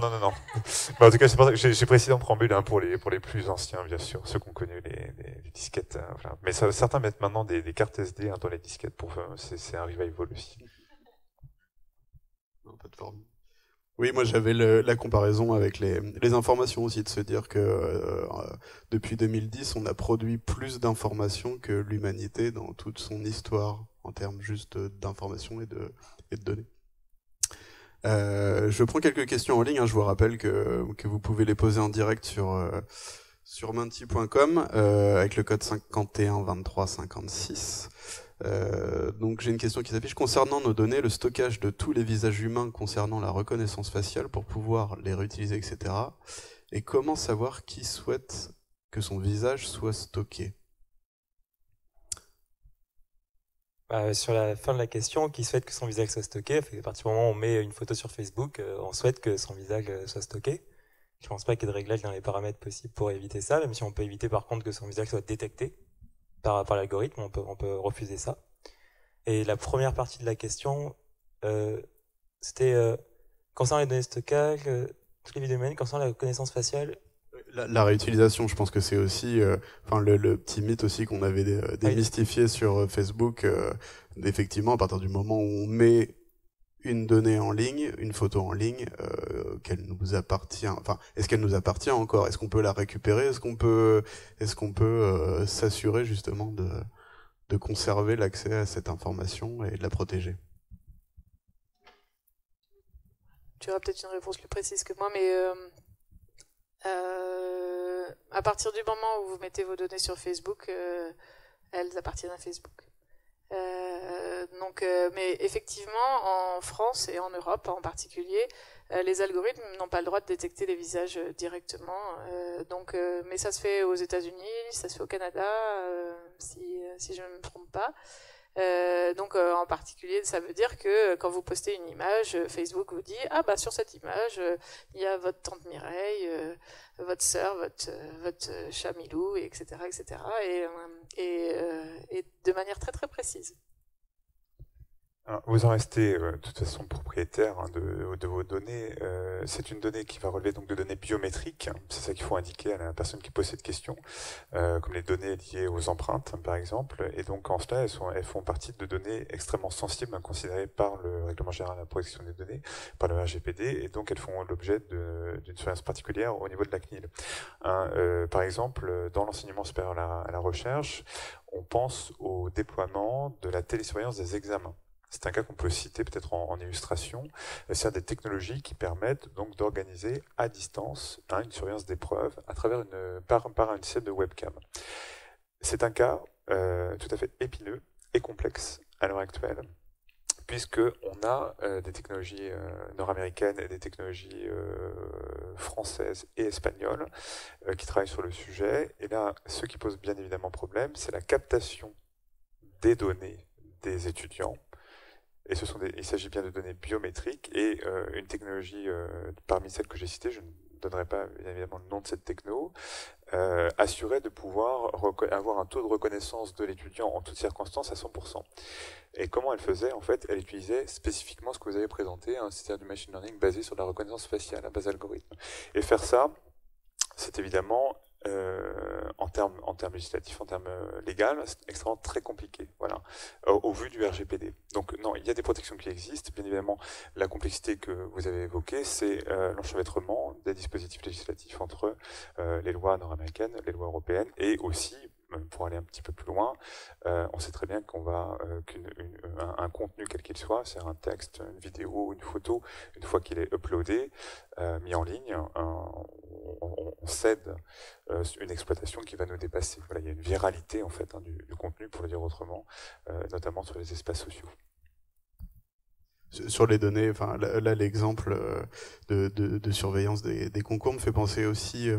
Mais en tout cas, c'est pour ça que j'ai précisé en préambule pour les plus anciens, bien sûr, ceux qui ont connu les disquettes. Voilà. Mais certains mettent maintenant des cartes SD dans les disquettes c'est un revival aussi. Non, pas de forme. Oui, moi j'avais la comparaison avec les informations aussi, de se dire que depuis 2010, on a produit plus d'informations que l'humanité dans toute son histoire, en termes juste d'informations et de données. Je prends quelques questions en ligne, je vous rappelle que vous pouvez les poser en direct sur menti.com avec le code 51 23 56. Donc j'ai une question qui s'affiche. Concernant nos données, le stockage de tous les visages humains concernant la reconnaissance faciale pour pouvoir les réutiliser, etc. Et comment savoir qui souhaite que son visage soit stocké? Sur la fin de la question, qui souhaite que son visage soit stocké, à partir du moment où on met une photo sur Facebook, on souhaite que son visage soit stocké. Je pense pas qu'il y ait de réglage dans les paramètres possibles pour éviter ça, même si on peut éviter par contre que son visage soit détecté par l'algorithme, on peut refuser ça. Et la première partie de la question, c'était concernant les données de stockage, toutes les vidéos humaines, concernant la reconnaissance faciale. La réutilisation, je pense que c'est aussi le petit mythe aussi qu'on avait démystifié sur Facebook. Effectivement, à partir du moment où on met une donnée en ligne, une photo en ligne, qu'elle nous appartient. Enfin, est-ce qu'elle nous appartient encore? Est-ce qu'on peut la récupérer? Est-ce qu'on peut s'assurer justement de conserver l'accès à cette information et de la protéger? Tu auras peut-être une réponse plus précise que moi, mais à partir du moment où vous mettez vos données sur Facebook, elles appartiennent à Facebook. Mais effectivement, en France et en Europe en particulier, les algorithmes n'ont pas le droit de détecter les visages directement. Mais ça se fait aux États-Unis, ça se fait au Canada, si je ne me trompe pas. En particulier, ça veut dire que quand vous postez une image, Facebook vous dit sur cette image, il y a votre tante Mireille, votre sœur, votre chat Milou, etc., etc. Et de manière très très précise. Alors, vous en restez de toute façon propriétaire de vos données. C'est une donnée qui va relever donc de données biométriques. C'est ça qu'il faut indiquer à la personne qui pose cette question, comme les données liées aux empreintes, par exemple. Et donc en cela, elles font partie de données extrêmement sensibles, considérées par le Règlement général de la protection des données, par le RGPD, et donc elles font l'objet d'une surveillance particulière au niveau de la CNIL. Par exemple, dans l'enseignement supérieur à la recherche, on pense au déploiement de la télésurveillance des examens. C'est un cas qu'on peut citer peut-être en illustration. C'est des technologies qui permettent donc d'organiser à distance une surveillance d'épreuves à travers par un système de webcam. C'est un cas tout à fait épineux et complexe à l'heure actuelle, puisqu'on a des technologies nord-américaines et des technologies françaises et espagnoles qui travaillent sur le sujet. Et là, ce qui pose bien évidemment problème, c'est la captation des données des étudiants. Et il s'agit bien de données biométriques et une technologie parmi celles que j'ai citées, je ne donnerai pas bien évidemment le nom de cette techno, assurait de pouvoir avoir un taux de reconnaissance de l'étudiant en toutes circonstances à 100%. Et comment elle faisait? En fait, elle utilisait spécifiquement ce que vous avez présenté, c'est-à-dire du machine learning basé sur la reconnaissance faciale à base d'algorithme. Et faire ça, c'est évidemment en termes législatifs, en termes légaux, c'est extrêmement très compliqué, voilà, au vu du RGPD. Donc non, il y a des protections qui existent. Bien évidemment, la complexité que vous avez évoquée, c'est l'enchevêtrement des dispositifs législatifs entre les lois nord-américaines, les lois européennes, et aussi, pour aller un petit peu plus loin, on sait très bien qu'on va qu'un contenu quel qu'il soit, c'est un texte, une vidéo, une photo, une fois qu'il est uploadé, mis en ligne, on cède une exploitation qui va nous dépasser. Voilà, il y a une viralité en fait du contenu, pour le dire autrement, notamment sur les espaces sociaux. Sur les données, enfin là l'exemple de surveillance des concours me fait penser aussi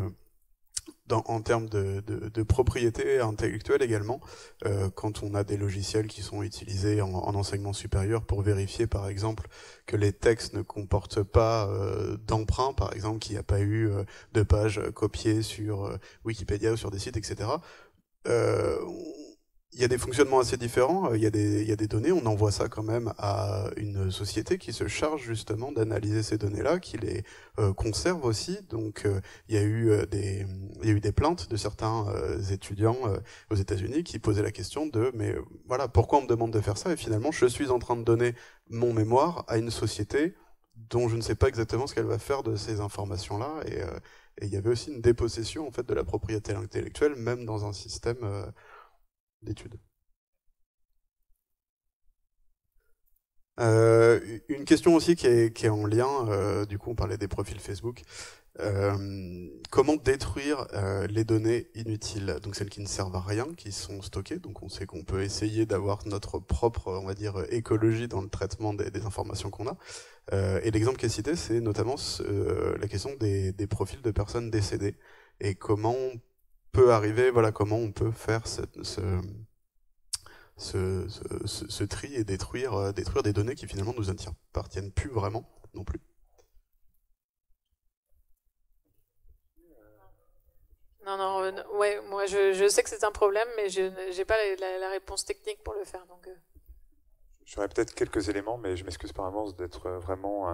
en termes de propriété intellectuelle également, quand on a des logiciels qui sont utilisés en enseignement supérieur pour vérifier par exemple que les textes ne comportent pas d'emprunt, par exemple qu'il n'y a pas eu de pages copiées sur Wikipédia ou sur des sites, etc. il y a des fonctionnements assez différents. Il y a des données, on envoie ça quand même à une société qui se charge justement d'analyser ces données-là, qui les conserve aussi. Donc il y a eu des plaintes de certains étudiants aux États-Unis qui posaient la question de mais voilà, pourquoi on me demande de faire ça et finalement je suis en train de donner mon mémoire à une société dont je ne sais pas exactement ce qu'elle va faire de ces informations-là et il y avait aussi une dépossession en fait de la propriété intellectuelle même dans un système d'études. Une question aussi qui est en lien, du coup on parlait des profils Facebook, comment détruire les données inutiles, donc celles qui ne servent à rien, qui sont stockées, donc on sait qu'on peut essayer d'avoir notre propre, on va dire, écologie dans le traitement des informations qu'on a, et l'exemple qui est cité c'est notamment la question des profils de personnes décédées, et comment on peut arriver, voilà, comment on peut faire ce tri et détruire des données qui finalement nous appartiennent plus vraiment non plus. Non, ouais, moi je sais que c'est un problème, mais je n'ai pas la réponse technique pour le faire. Donc, J'aurais peut-être quelques éléments, mais je m'excuse par avance d'être vraiment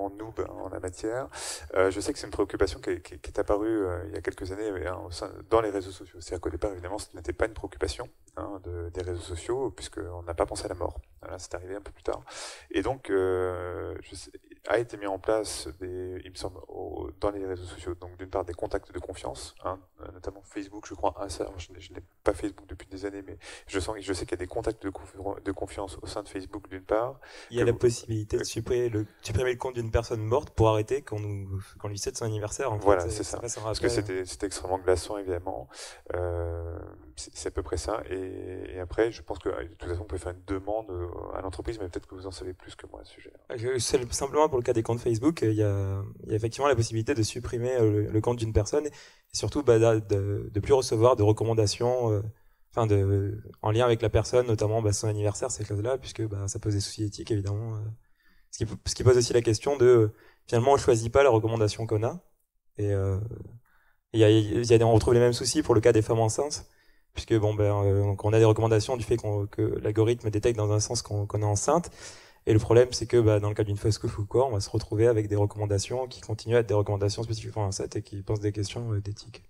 noob en la matière. Je sais que c'est une préoccupation qui est apparue il y a quelques années dans les réseaux sociaux. C'est-à-dire qu'au départ, évidemment, ce n'était pas une préoccupation des réseaux sociaux, puisqu'on n'a pas pensé à la mort. Voilà, c'est arrivé un peu plus tard. Et donc, a été mis en place, il me semble, dans les réseaux sociaux, donc d'une part des contacts de confiance, notamment Facebook, je crois. Je n'ai pas Facebook depuis des années, mais je sais qu'il y a des contacts de confiance au sein de Facebook d'une part. Il y a la possibilité de supprimer le compte d'une personne morte pour arrêter qu'on lui cède son anniversaire. En voilà, fait, c'est ça. Parce que c'était extrêmement glaçant, évidemment. C'est à peu près ça. Et après, je pense que de toute façon, on peut faire une demande à l'entreprise, mais peut-être que vous en savez plus que moi à ce sujet. Simplement pour le cas des comptes Facebook, il y a effectivement la possibilité de supprimer le compte d'une personne et surtout de plus recevoir de recommandations en lien avec la personne, notamment son anniversaire, ces choses-là, puisque ça pose des soucis éthiques, évidemment. Ce qui pose aussi la question de, finalement, on choisit pas la recommandation qu'on a. Et on retrouve les mêmes soucis pour le cas des femmes enceintes, puisque donc on a des recommandations du fait que l'algorithme détecte dans un sens qu'on est enceinte. Et le problème, c'est que dans le cas d'une fausse couche ou quoi, on va se retrouver avec des recommandations qui continuent à être des recommandations spécifiquement enceintes et qui posent des questions d'éthique.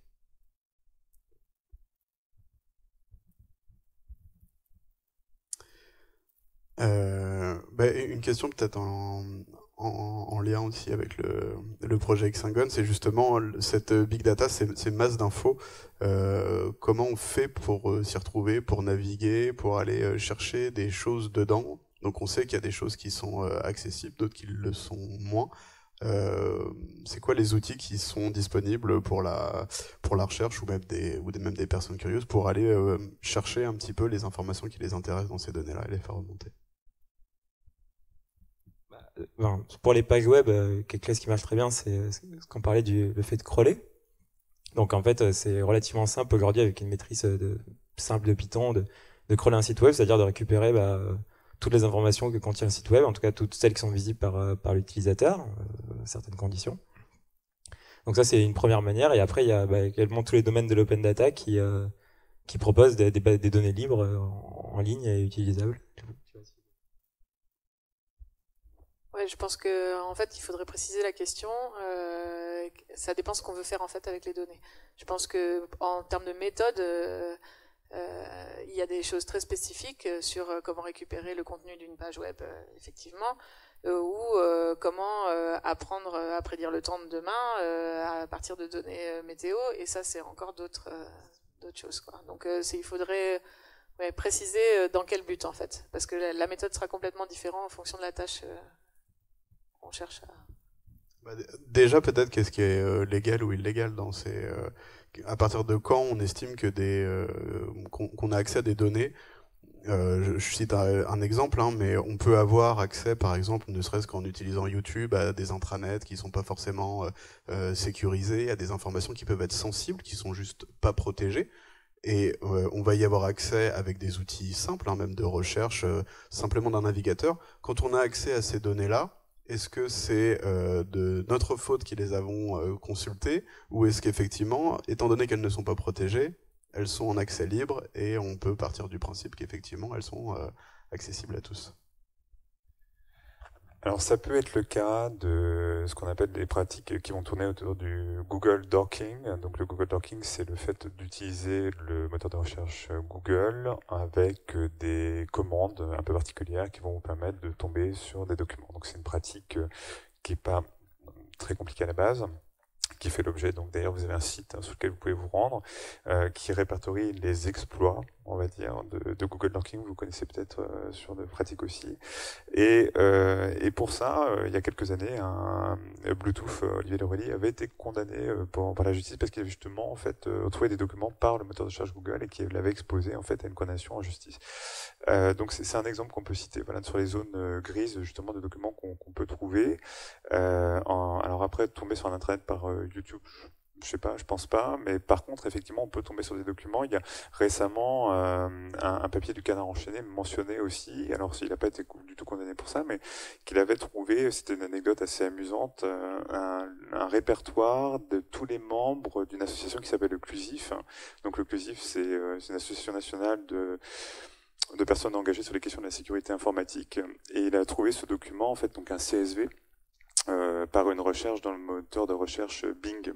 Une question peut-être en lien aussi avec le projet Hexagon, c'est justement cette big data, ces masses d'infos, comment on fait pour s'y retrouver, pour naviguer, pour aller chercher des choses dedans. Donc on sait qu'il y a des choses qui sont accessibles, d'autres qui le sont moins. C'est quoi les outils qui sont disponibles pour la recherche ou même des personnes curieuses pour aller chercher un petit peu les informations qui les intéressent dans ces données-là et les faire remonter? Pour les pages web, quelque chose qui marche très bien, c'est ce qu'on parlait le fait de crawler. Donc en fait, c'est relativement simple aujourd'hui avec une maîtrise simple de Python de crawler un site web, c'est-à-dire de récupérer toutes les informations que contient un site web, en tout cas toutes celles qui sont visibles par l'utilisateur, à certaines conditions. Donc ça, c'est une première manière. Et après, il y a également tous les domaines de l'open data qui proposent des données libres en ligne et utilisables. Ouais, je pense que en fait, il faudrait préciser la question. Ça dépend ce qu'on veut faire en fait avec les données. Je pense que en termes de méthode, il y a des choses très spécifiques sur comment récupérer le contenu d'une page web, effectivement, ou comment apprendre à prédire le temps de demain à partir de données météo. Et ça, c'est encore d'autres choses, quoi. Donc, il faudrait préciser dans quel but en fait, parce que la méthode sera complètement différente en fonction de la tâche. On cherche à... Déjà, peut-être, qu'est-ce qui est légal ou illégal dans ces... à partir de quand on estime que qu'on a accès à des données? Je cite un exemple, mais on peut avoir accès, par exemple, ne serait-ce qu'en utilisant YouTube, à des intranets qui sont pas forcément sécurisés, à des informations qui peuvent être sensibles, qui sont juste pas protégées. Et on va y avoir accès avec des outils simples, même de recherche, simplement d'un navigateur. Quand on a accès à ces données-là, est-ce que c'est de notre faute qui les avons consultées, ou est-ce qu'effectivement, étant donné qu'elles ne sont pas protégées, elles sont en accès libre et on peut partir du principe qu'effectivement elles sont accessibles à tous. Alors ça peut être le cas de ce qu'on appelle des pratiques qui vont tourner autour du Google Docking. Donc le Google Docking, c'est le fait d'utiliser le moteur de recherche Google avec des commandes un peu particulières qui vont vous permettre de tomber sur des documents. Donc c'est une pratique qui n'est pas très compliquée à la base, qui fait l'objet, donc d'ailleurs vous avez un site sur lequel vous pouvez vous rendre, qui répertorie les exploits, on va dire, de Google Docking. Vous connaissez peut-être sur de pratiques aussi. Et pour ça, il y a quelques années, Bluetooth, Olivier Lorelli, avait été condamné par la justice parce qu'il avait justement en fait trouvé des documents par le moteur de recherche Google et qu'il l'avait exposé en fait à une condamnation en justice. Donc c'est un exemple qu'on peut citer, voilà, sur les zones grises justement de documents qu'on peut trouver. Alors après, tomber sur un internet par YouTube, je sais pas, je pense pas, mais par contre, effectivement, on peut tomber sur des documents. Il y a récemment un papier du Canard enchaîné mentionné aussi, alors il n'a pas été du tout condamné pour ça, mais qu'il avait trouvé, c'était une anecdote assez amusante, un répertoire de tous les membres d'une association qui s'appelle le CLUSIF. Donc le CLUSIF, c'est une association nationale de personnes engagées sur les questions de la sécurité informatique, et il a trouvé ce document, en fait, donc un CSV, par une recherche dans le moteur de recherche Bing.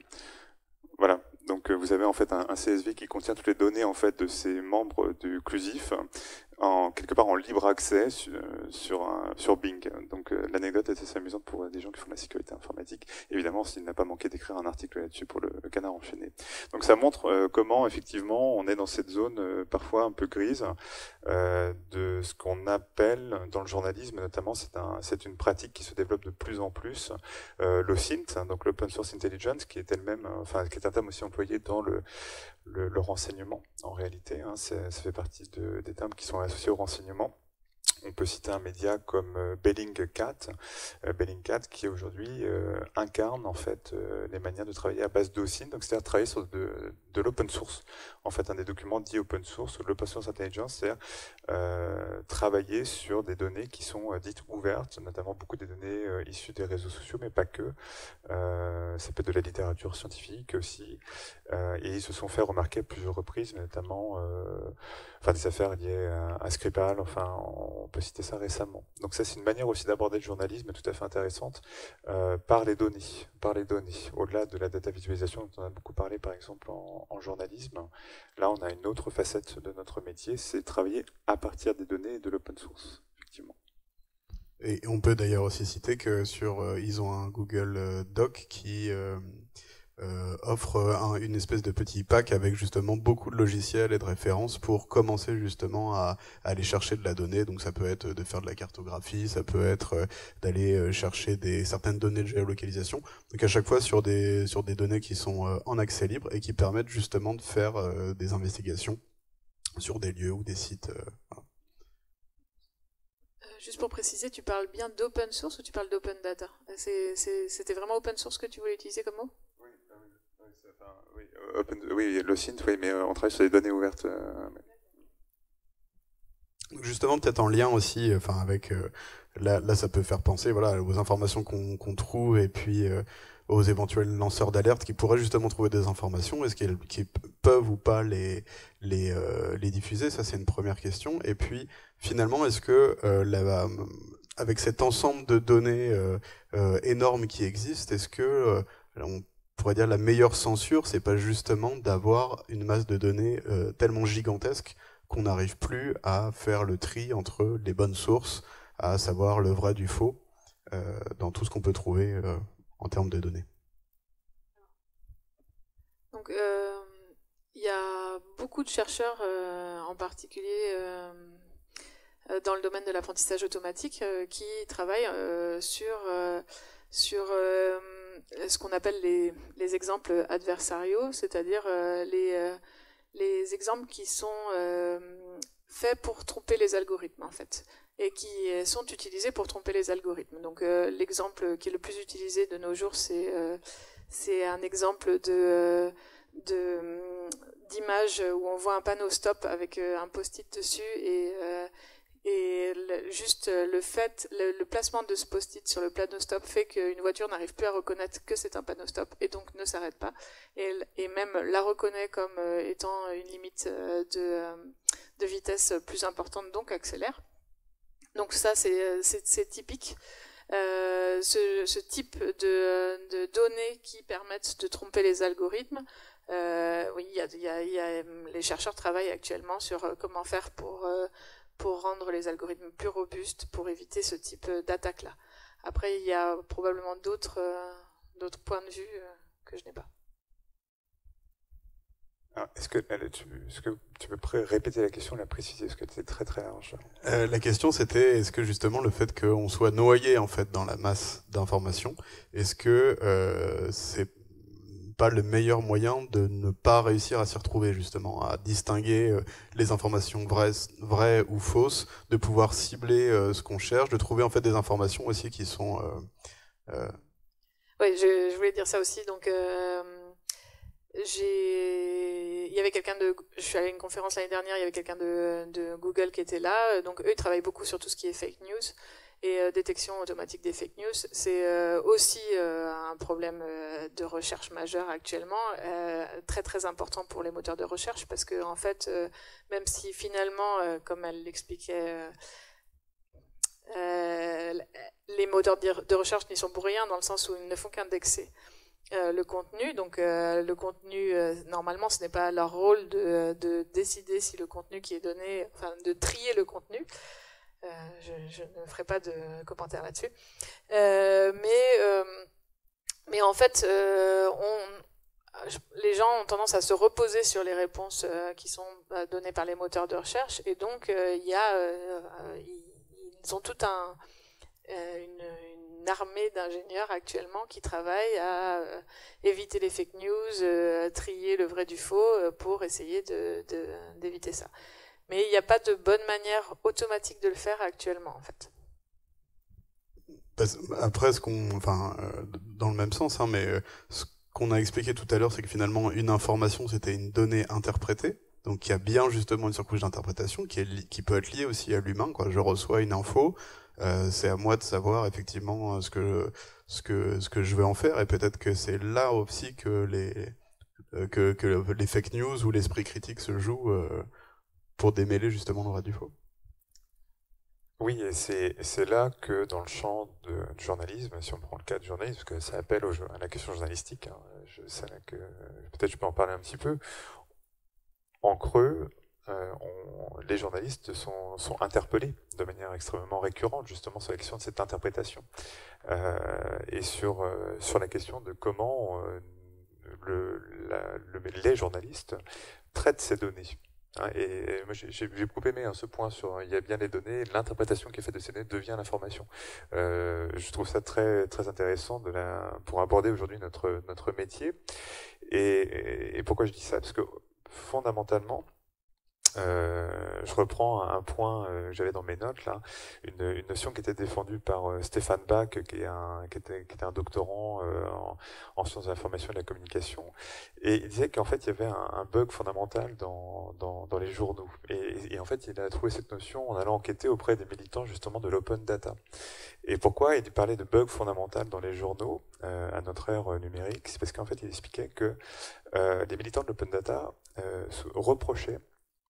Voilà, donc vous avez en fait un CSV qui contient toutes les données en fait de ces membres du CLUSIF, quelque part en libre accès sur Bing. Donc l'anecdote est assez amusante pour des gens qui font de la sécurité informatique. Évidemment, s'il n'a pas manqué d'écrire un article là-dessus pour le Canard enchaîné. Donc ça montre comment effectivement on est dans cette zone parfois un peu grise de ce qu'on appelle dans le journalisme notamment, c'est une pratique qui se développe de plus en plus, l'OSINT, donc l'Open Source Intelligence, qui est elle-même, qui est un terme aussi employé dans le renseignement en réalité. Ça fait partie des termes qui sont associés au renseignement. On peut citer un média comme Bellingcat, qui aujourd'hui incarne en fait les manières de travailler à base d'OSINT, donc c'est-à-dire travailler sur de l'open source. En fait, un des documents dits open source, l'open source intelligence, c'est-à-dire travailler sur des données qui sont dites ouvertes, notamment beaucoup des données issues des réseaux sociaux, mais pas que. Ça peut être de la littérature scientifique aussi. Et ils se sont fait remarquer à plusieurs reprises, notamment des affaires liées à Skripal, on peut citer ça récemment. Donc ça, c'est une manière aussi d'aborder le journalisme tout à fait intéressante par les données. Au-delà de la data visualisation dont on a beaucoup parlé par exemple en journalisme, là on a une autre facette de notre métier, c'est travailler à partir des données et de l'open source, effectivement. Et on peut d'ailleurs aussi citer que ils ont un Google Doc qui offre une espèce de petit pack avec justement beaucoup de logiciels et de références pour commencer justement à aller chercher de la donnée. Donc ça peut être de faire de la cartographie, ça peut être d'aller chercher certaines données de géolocalisation. Donc à chaque fois sur des données qui sont en accès libre et qui permettent justement de faire des investigations sur des lieux ou des sites. Voilà. Juste pour préciser, tu parles bien d'open source ou tu parles d'open data? C'était vraiment open source que tu voulais utiliser comme mot? Oui, l'OSINT, oui, mais on travaille sur des données ouvertes. Justement, peut-être en lien aussi, avec là, ça peut faire penser, voilà, aux informations qu'on trouve et puis aux éventuels lanceurs d'alerte qui pourraient justement trouver des informations. Est-ce qu'ils peuvent ou pas les diffuser? Ça, c'est une première question. Et puis, finalement, est-ce que avec cet ensemble de données énormes qui existent, est-ce que on pourrait dire la meilleure censure, c'est pas justement d'avoir une masse de données tellement gigantesque qu'on n'arrive plus à faire le tri entre les bonnes sources, à savoir le vrai du faux, dans tout ce qu'on peut trouver en termes de données. Donc, il y a beaucoup de chercheurs, en particulier dans le domaine de l'apprentissage automatique, qui travaillent sur ce qu'on appelle les exemples adversariaux, c'est-à-dire les exemples qui sont faits pour tromper les algorithmes, en fait, et qui sont utilisés pour tromper les algorithmes. Donc l'exemple qui est le plus utilisé de nos jours, c'est un exemple d'image où on voit un panneau stop avec un post-it dessus et Et le placement de ce post-it sur le panneau stop fait qu'une voiture n'arrive plus à reconnaître que c'est un panneau stop et donc ne s'arrête pas. Et même la reconnaît comme étant une limite de vitesse plus importante, donc accélère. Donc ça, c'est typique. Ce type de données qui permettent de tromper les algorithmes, oui, les chercheurs travaillent actuellement sur comment faire pour rendre les algorithmes plus robustes, pour éviter ce type d'attaque-là. Après, il y a probablement d'autres points de vue que je n'ai pas. Est-ce que tu peux répéter la question, la préciser, parce que c'est très très large. La question c'était, est-ce que justement le fait qu'on soit noyé en fait dans la masse d'informations, est-ce que c'est pas le meilleur moyen de ne pas réussir à s'y retrouver justement, à distinguer les informations vraies ou fausses, de pouvoir cibler ce qu'on cherche, de trouver en fait des informations aussi qui sont... Oui, je voulais dire ça aussi. Donc, il y avait je suis allée à une conférence l'année dernière, il y avait quelqu'un de Google qui était là. Donc, eux, ils travaillent beaucoup sur tout ce qui est fake news. Et détection automatique des fake news, c'est aussi un problème de recherche majeur actuellement, très très important pour les moteurs de recherche, parce que en fait, même si finalement, comme elle l'expliquait, les moteurs de recherche n'y sont pour rien, dans le sens où ils ne font qu'indexer le contenu. Donc le contenu, normalement, ce n'est pas leur rôle de décider si le contenu qui est donné, enfin de trier le contenu. Je ne ferai pas de commentaires là-dessus. Mais en fait, les gens ont tendance à se reposer sur les réponses qui sont données par les moteurs de recherche, et donc ils ont toute une armée d'ingénieurs actuellement qui travaillent à éviter les fake news, trier le vrai du faux pour essayer d'éviter ça. Mais il n'y a pas de bonne manière automatique de le faire actuellement, en fait. Après, dans le même sens, hein, mais ce qu'on a expliqué tout à l'heure, c'est que finalement, une information, c'était une donnée interprétée. Donc, il y a bien justement une surcouche d'interprétation qui peut être liée aussi à l'humain, quoi. Je reçois une info, c'est à moi de savoir effectivement ce que je veux en faire, et peut-être que c'est là aussi que les fake news ou l'esprit critique se jouent pour démêler justement le vrai du faux. Oui, et c'est là que dans le champ du journalisme, si on prend le cas du journalisme, parce que ça appelle à la question journalistique, hein, peut-être je peux en parler un petit peu. En creux, les journalistes sont interpellés de manière extrêmement récurrente justement sur la question de cette interprétation et sur la question de comment les journalistes traitent ces données. Et moi j'ai beaucoup aimé ce point sur il y a bien les données, l'interprétation qui est faite de ces données devient l'information. Je trouve ça très très intéressant pour aborder aujourd'hui notre métier. Et pourquoi je dis ça? Parce que fondamentalement, je reprends un point que j'avais dans mes notes là, une notion qui était défendue par Stéphane Bach, qui était un doctorant en sciences de l'information et de la communication, et il disait qu'en fait il y avait un bug fondamental dans les journaux, et en fait il a trouvé cette notion en allant enquêter auprès des militants justement de l'open data. Et pourquoi il parlait de bug fondamental dans les journaux à notre ère numérique? C'est parce qu'en fait il expliquait que les militants de l'open data se reprochaient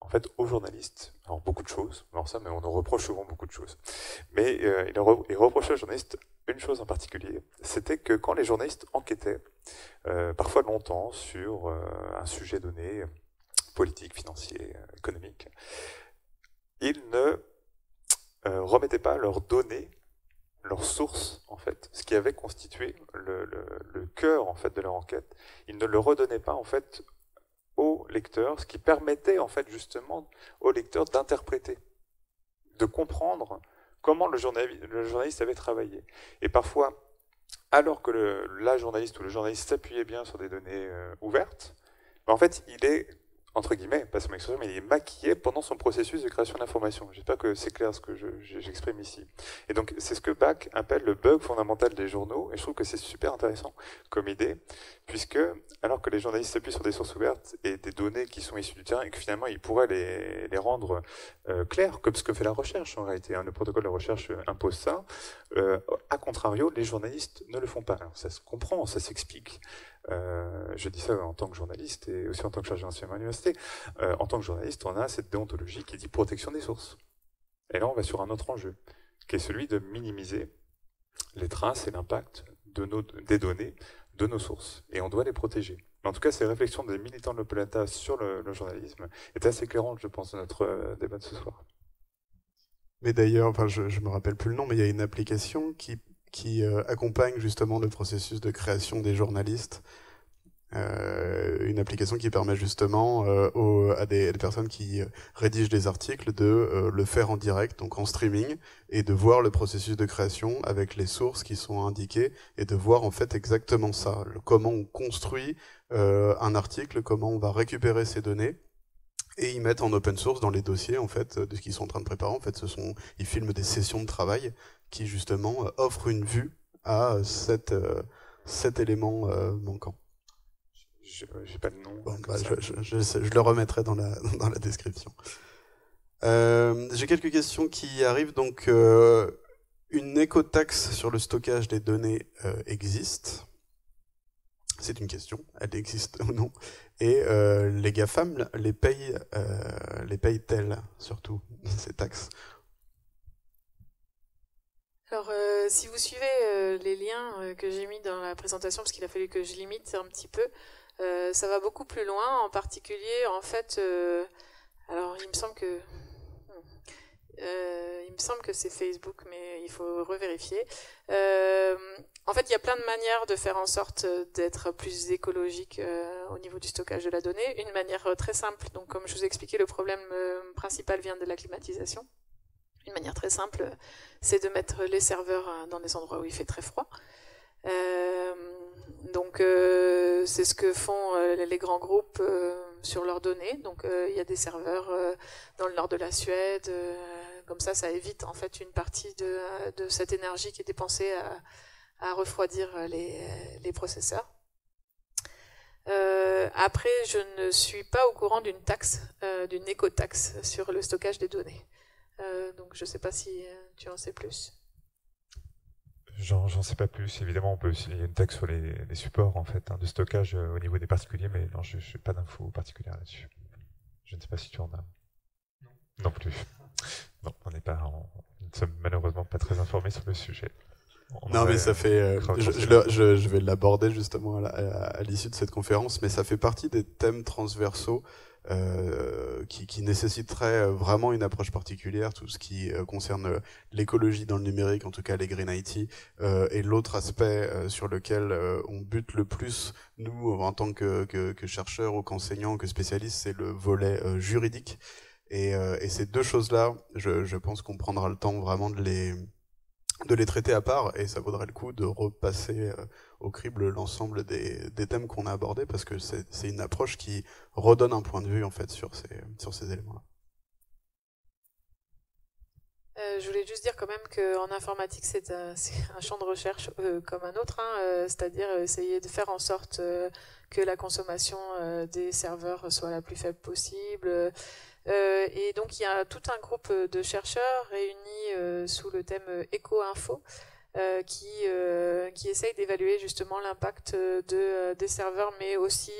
en fait aux journalistes, alors beaucoup de choses, mais on nous reproche souvent beaucoup de choses, mais il reprochait aux journalistes une chose en particulier, c'était que quand les journalistes enquêtaient, parfois longtemps, sur un sujet donné, politique, financier, économique, ils ne remettaient pas leurs données, leurs sources, en fait, ce qui avait constitué le cœur en fait de leur enquête, ils ne le redonnaient pas en fait au lecteur, ce qui permettait en fait justement au lecteur d'interpréter, de comprendre comment le journaliste avait travaillé. Et parfois, alors que la journaliste ou le journaliste s'appuyait bien sur des données ouvertes, en fait, il est entre guillemets, pas son expression, mais il est maquillé pendant son processus de création d'informations. J'espère que c'est clair ce que j'exprime ici. Et donc, c'est ce que Bach appelle le bug fondamental des journaux, et je trouve que c'est super intéressant comme idée, puisque, alors que les journalistes s'appuient sur des sources ouvertes et des données qui sont issues du terrain, et que finalement, ils pourraient les rendre claires, comme ce que fait la recherche, en réalité. Hein. Le protocole de recherche impose ça. A contrario, les journalistes ne le font pas. Alors, ça se comprend, ça s'explique. Je dis ça en tant que journaliste et aussi en tant que chargé d'enseignement à l'université. En tant que journaliste, on a cette déontologie qui dit protection des sources. Et là, on va sur un autre enjeu, qui est celui de minimiser les traces et l'impact des données de nos sources. Et on doit les protéger. Mais en tout cas, ces réflexions des militants de l'Open Data sur le journalisme étaient assez éclairantes, je pense, dans notre débat de ce soir. Mais d'ailleurs, enfin, je me rappelle plus le nom, mais il y a une application qui accompagne justement le processus de création des journalistes. Une application qui permet justement à des personnes qui rédigent des articles de le faire en direct, donc en streaming, et de voir le processus de création avec les sources qui sont indiquées, et de voir en fait exactement ça, comment on construit un article, comment on va récupérer ces données, et ils mettent en open source dans les dossiers en fait de ce qu'ils sont en train de préparer. En fait, ils filment des sessions de travail qui justement offrent une vue à cet élément manquant. J'ai pas de nom. Bon, bah, je le remettrai dans la description. J'ai quelques questions qui arrivent. Donc, une écotaxe sur le stockage des données existe. C'est une question. Elle existe ou non? Et les GAFAM les payent-elles surtout, ces taxes? Alors, si vous suivez les liens que j'ai mis dans la présentation, parce qu'il a fallu que je limite un petit peu, ça va beaucoup plus loin. En particulier, en fait, alors il me semble que c'est Facebook, mais il faut revérifier. En fait, il y a plein de manières de faire en sorte d'être plus écologique au niveau du stockage de la donnée. Une manière très simple, donc comme je vous ai expliqué, le problème principal vient de la climatisation. Une manière très simple, c'est de mettre les serveurs dans des endroits où il fait très froid. Donc c'est ce que font les grands groupes sur leurs données. Donc il y a des serveurs dans le nord de la Suède. Comme ça évite en fait une partie de cette énergie qui est dépensée à refroidir les processeurs. Après, je ne suis pas au courant d'une taxe, d'une écotaxe sur le stockage des données. Donc je ne sais pas si tu en sais plus. J'en sais pas plus. Évidemment, il y a une taxe sur les supports en fait, de stockage au niveau des particuliers, mais non, je n'ai pas d'infos particulières là-dessus. Je ne sais pas si tu en as. Non plus. Non, nous ne sommes malheureusement pas très informés sur le sujet. Non, mais ça fait. Je vais l'aborder justement à l'issue de cette conférence, mais ça fait partie des thèmes transversaux qui nécessiteraient vraiment une approche particulière, tout ce qui concerne l'écologie dans le numérique, en tout cas les Green IT, et l'autre aspect sur lequel on bute le plus, nous, en tant que chercheurs ou qu'enseignants ou que spécialistes, c'est le volet juridique. Et ces deux choses-là, je pense qu'on prendra le temps vraiment de les traiter à part, et ça vaudrait le coup de repasser au crible l'ensemble des thèmes qu'on a abordés, parce que c'est une approche qui redonne un point de vue en fait sur ces éléments-là. Je voulais juste dire quand même qu'en informatique, c'est un champ de recherche comme un autre, c'est-à-dire essayer de faire en sorte que la consommation des serveurs soit la plus faible possible. Et donc il y a tout un groupe de chercheurs réunis sous le thème Eco-Info qui essaye d'évaluer justement l'impact des serveurs, mais aussi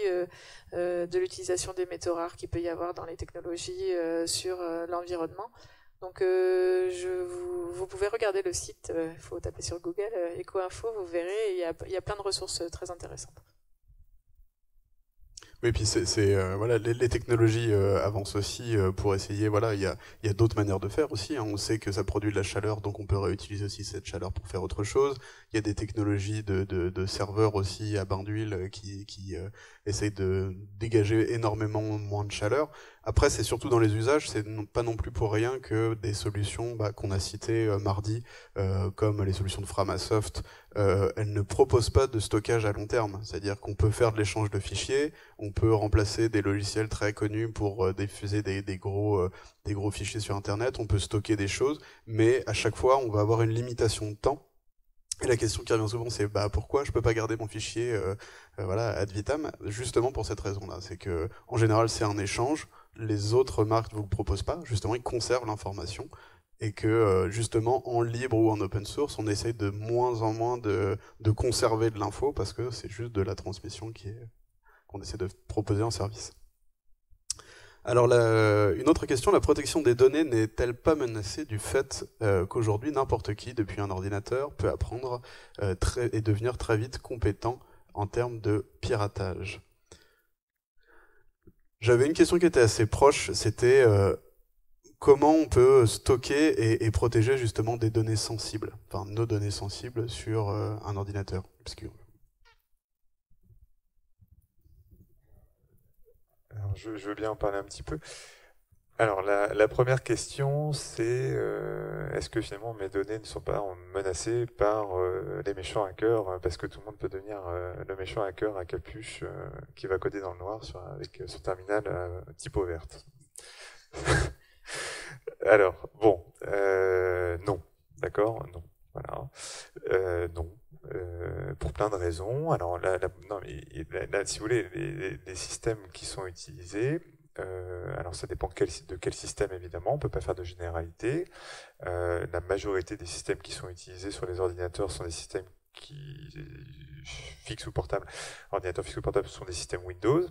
de l'utilisation des métaux rares qu'il peut y avoir dans les technologies sur l'environnement. Donc vous pouvez regarder le site, il faut taper sur Google Eco-Info, vous verrez, il y a plein de ressources très intéressantes. Oui, puis voilà, les technologies avancent aussi pour essayer. Voilà, il y a d'autres manières de faire aussi. Hein. On sait que ça produit de la chaleur, donc on peut réutiliser aussi cette chaleur pour faire autre chose. Il y a des technologies de serveurs aussi à bain d'huile qui essayent de dégager énormément moins de chaleur. Après, c'est surtout dans les usages, c'est pas non plus pour rien que des solutions qu'on a citées mardi, comme les solutions de Framasoft, elles ne proposent pas de stockage à long terme. C'est-à-dire qu'on peut faire de l'échange de fichiers, on peut remplacer des logiciels très connus pour diffuser des gros fichiers sur Internet, on peut stocker des choses, mais à chaque fois, on va avoir une limitation de temps. Et la question qui revient souvent, c'est pourquoi je peux pas garder mon fichier ad vitam, justement pour cette raison-là. C'est que en général, c'est un échange. Les autres marques ne vous le proposent pas. Justement, ils conservent l'information. Et que justement, en libre ou en open source, on essaye de moins en moins de conserver de l'info parce que c'est juste de la transmission qu'on essaie de proposer en service. Alors, une autre question, la protection des données n'est-elle pas menacée du fait qu'aujourd'hui, n'importe qui, depuis un ordinateur, peut apprendre et devenir très vite compétent en termes de piratage? J'avais une question qui était assez proche, c'était comment on peut stocker et protéger justement des données sensibles, enfin nos données sensibles sur un ordinateur. Alors, je veux bien en parler un petit peu. Alors, la première question, c'est est-ce que finalement mes données ne sont pas menacées par les méchants hackers, parce que tout le monde peut devenir le méchant hacker à capuche qui va coder dans le noir avec son terminal typo verte. Alors, bon, non, d'accord, non, voilà, non. Pour plein de raisons. Alors non, mais si vous voulez, les systèmes qui sont utilisés, alors ça dépend de quel système évidemment, on peut pas faire de généralité. La majorité des systèmes qui sont utilisés sur les ordinateurs sont des systèmes fixes ou portables. Ordinateurs fixes ou portables sont des systèmes Windows.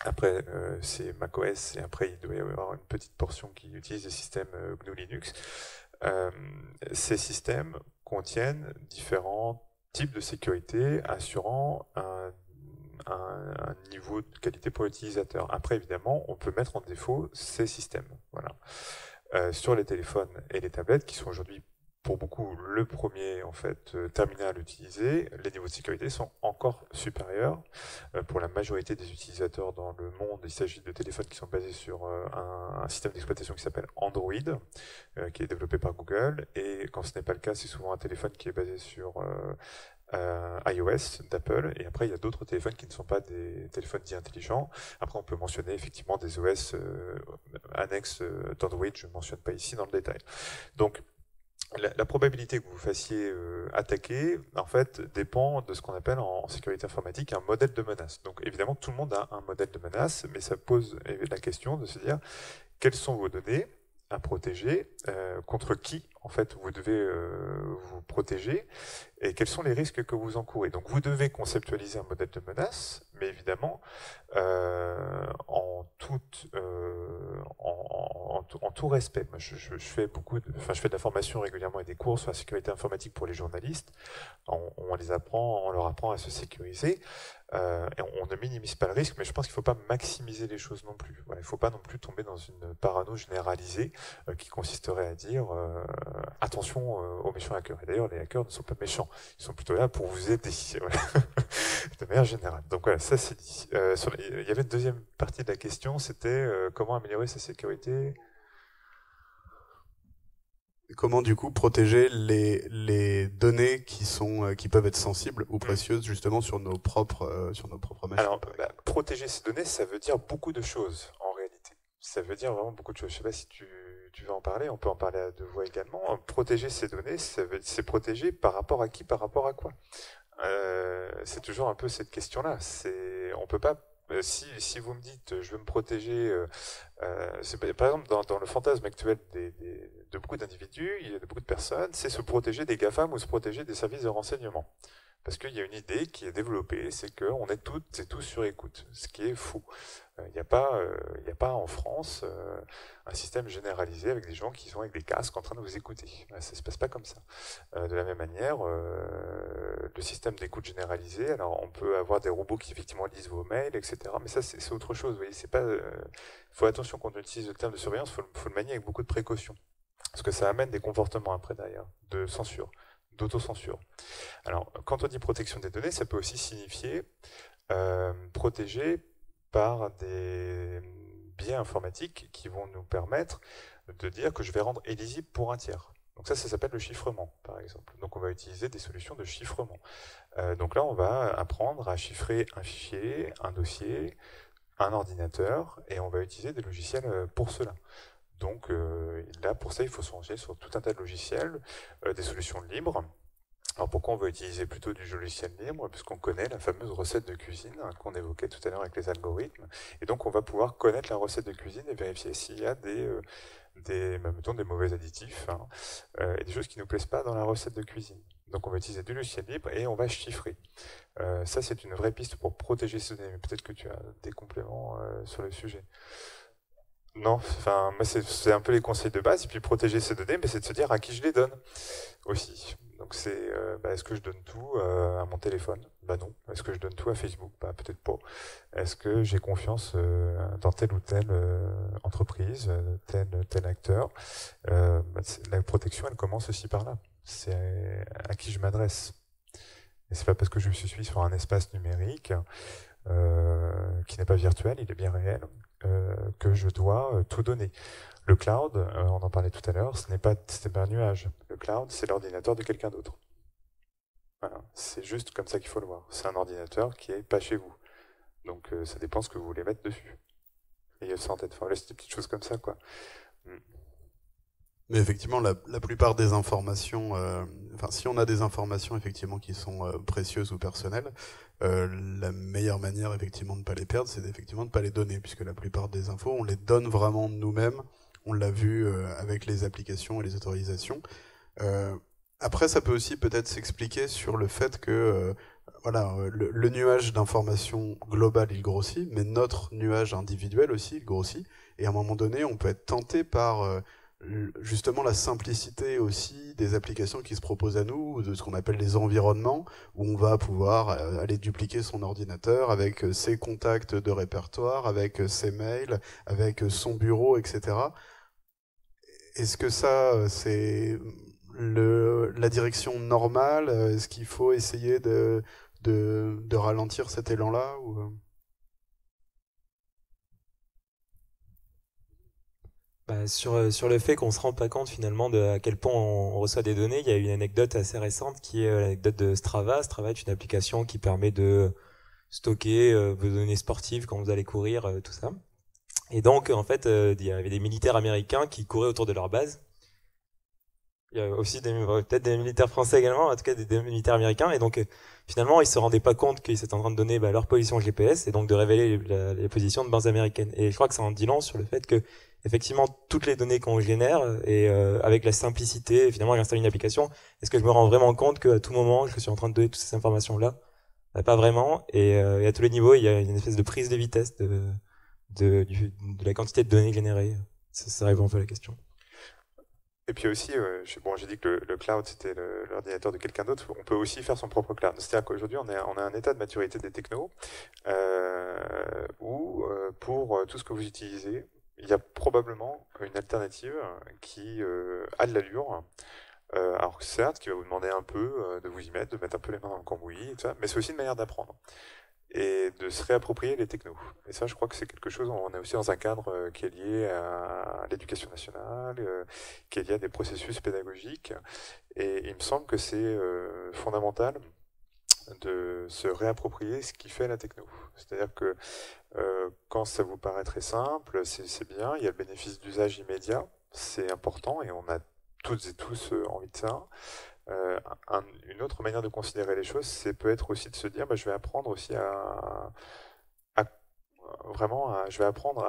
Après, c'est macOS, et après, il doit y avoir une petite portion qui utilise des systèmes GNU Linux. Ces systèmes contiennent différents types de sécurité assurant un niveau de qualité pour l'utilisateur. Après, évidemment, on peut mettre en défaut ces systèmes. Voilà. Sur les téléphones et les tablettes, qui sont aujourd'hui pour beaucoup le premier terminal utilisé, les niveaux de sécurité sont encore supérieurs. Pour la majorité des utilisateurs dans le monde, il s'agit de téléphones qui sont basés sur un système d'exploitation qui s'appelle Android, qui est développé par Google, et quand ce n'est pas le cas, c'est souvent un téléphone qui est basé sur iOS d'Apple, et après il y a d'autres téléphones qui ne sont pas des téléphones dits intelligents. Après on peut mentionner effectivement des OS annexes d'Android, je ne mentionne pas ici dans le détail. Donc la probabilité que vous fassiez attaquer, en fait, dépend de ce qu'on appelle en sécurité informatique un modèle de menace. Donc évidemment, tout le monde a un modèle de menace, mais ça pose la question de se dire quelles sont vos données à protéger, contre qui en fait vous devez vous protéger, et quels sont les risques que vous encourez. Donc vous devez conceptualiser un modèle de menace, mais évidemment en tout respect. Moi, je fais je fais de la formation régulièrement et des cours sur la sécurité informatique pour les journalistes. On leur apprend à se sécuriser. Et on ne minimise pas le risque, mais je pense qu'il ne faut pas maximiser les choses non plus. Voilà, il ne faut pas non plus tomber dans une parano généralisée qui consisterait à dire attention aux méchants hackers. Et d'ailleurs, les hackers ne sont pas méchants, ils sont plutôt là pour vous aider, voilà. De manière générale. Donc voilà, ça c'est dit. Il y avait une deuxième partie de la question, c'était comment améliorer sa sécurité. Comment du coup protéger les données qui peuvent être sensibles ou précieuses justement sur nos propres machines? Alors, protéger ces données, ça veut dire beaucoup de choses en réalité. Ça veut dire vraiment beaucoup de choses. Je ne sais pas si tu veux en parler, on peut en parler à deux voix également. Protéger ces données, c'est protéger par rapport à qui, par rapport à quoi? C'est toujours un peu cette question-là. On peut pas. Si vous me dites je veux me protéger, par exemple dans le fantasme actuel de beaucoup d'individus, il y a de beaucoup de personnes, c'est se protéger des GAFAM ou se protéger des services de renseignement. Parce qu'il y a une idée qui est développée, c'est qu'on est toutes et tous sur écoute, ce qui est fou. Il n'y a pas en France un système généralisé avec des gens qui sont avec des casques en train de vous écouter. Ça ne se passe pas comme ça. De la même manière, le système d'écoute généralisé, alors on peut avoir des robots qui effectivement lisent vos mails, etc. Mais ça, c'est autre chose. Vous voyez, c'est pas. Faut attention quand on utilise le terme de surveillance, faut le manier avec beaucoup de précaution, parce que ça amène des comportements après derrière, de censure, d'autocensure. Alors, quand on dit protection des données, ça peut aussi signifier protéger par des biais informatiques qui vont nous permettre de dire que je vais rendre illisible pour un tiers. Donc ça s'appelle le chiffrement, par exemple. Donc on va utiliser des solutions de chiffrement. Donc là, on va apprendre à chiffrer un fichier, un dossier, un ordinateur, et on va utiliser des logiciels pour cela. Donc là, pour ça, il faut se ranger sur tout un tas de logiciels, des solutions libres. Alors pourquoi on va utiliser plutôt du logiciel libre? Puisqu'on connaît la fameuse recette de cuisine qu'on évoquait tout à l'heure avec les algorithmes. Et donc on va pouvoir connaître la recette de cuisine et vérifier s'il y a mettons, des mauvais additifs et des choses qui ne nous plaisent pas dans la recette de cuisine. Donc on va utiliser du logiciel libre et on va chiffrer. Ça c'est une vraie piste pour protéger ces données. Mais peut-être que tu as des compléments sur le sujet. Non, enfin, moi c'est un peu les conseils de base, et puis protéger ces données, mais c'est de se dire à qui je les donne aussi. Donc c'est, est-ce que je donne tout à mon téléphone? Bah non. Est-ce que je donne tout à Facebook? Bah peut-être pas. Est-ce que j'ai confiance dans telle ou telle entreprise, tel acteur? La protection, elle commence aussi par là. C'est à qui je m'adresse. Et c'est pas parce que je suis sur un espace numérique qui n'est pas virtuel, il est bien réel, que je dois tout donner. Le cloud, on en parlait tout à l'heure, ce n'est pas un nuage. Le cloud, c'est l'ordinateur de quelqu'un d'autre. Voilà. C'est juste comme ça qu'il faut le voir. C'est un ordinateur qui n'est pas chez vous. Donc ça dépend ce que vous voulez mettre dessus. Et il y a ça en tête. Enfin, là, c'est des petites choses comme ça, quoi. Mais effectivement, la plupart des informations, si on a des informations effectivement qui sont précieuses ou personnelles, la meilleure manière effectivement de ne pas les perdre, c'est effectivement de ne pas les donner, puisque la plupart des infos, on les donne vraiment nous-mêmes. On l'a vu avec les applications et les autorisations. Après, ça peut aussi peut-être s'expliquer sur le fait que le nuage d'informations globales, il grossit, mais notre nuage individuel aussi, il grossit. Et à un moment donné, on peut être tenté par justement la simplicité aussi des applications qui se proposent à nous, de ce qu'on appelle les environnements, où on va pouvoir aller dupliquer son ordinateur avec ses contacts de répertoire, avec ses mails, avec son bureau, etc. Est-ce que ça, c'est la direction normale? Est-ce qu'il faut essayer de ralentir cet élan-là ou... Sur le fait qu'on se rend pas compte finalement de à quel point on reçoit des données, il y a une anecdote assez récente qui est l'anecdote de Strava. Strava est une application qui permet de stocker vos données sportives quand vous allez courir, tout ça. Et donc en fait, il y avait des militaires américains qui couraient autour de leur base. Il y a aussi peut-être des militaires français également, en tout cas des militaires américains. Et donc finalement, ils se rendaient pas compte qu'ils étaient en train de donner leur position GPS et donc de révéler les positions de bases américaines. Et je crois que ça en dit long sur le fait que effectivement, toutes les données qu'on génère et avec la simplicité, finalement, j'installe une application. Est-ce que je me rends vraiment compte qu'à tout moment, je suis en train de donner toutes ces informations-là? Pas vraiment. Et à tous les niveaux, il y a une espèce de prise de vitesse de la quantité de données générées. Ça répond un peu à la question. Et puis aussi, j'ai dit que le cloud, c'était l'ordinateur de quelqu'un d'autre. On peut aussi faire son propre cloud. C'est-à-dire qu'aujourd'hui, on a un état de maturité des technos où, pour tout ce que vous utilisez, il y a probablement une alternative qui a de l'allure. Alors certes, qui va vous demander un peu de vous y mettre, de mettre un peu les mains dans le cambouis, et tout ça, mais c'est aussi une manière d'apprendre et de se réapproprier les technos. Et ça, je crois que c'est quelque chose, on est aussi dans un cadre qui est lié à l'éducation nationale, qui est lié à des processus pédagogiques. Et il me semble que c'est fondamental de se réapproprier ce qui fait la techno. C'est-à-dire que quand ça vous paraît très simple, c'est bien, il y a le bénéfice d'usage immédiat, c'est important et on a toutes et tous envie de ça. Une autre manière de considérer les choses, c'est peut être aussi de se dire, je vais apprendre aussi je vais apprendre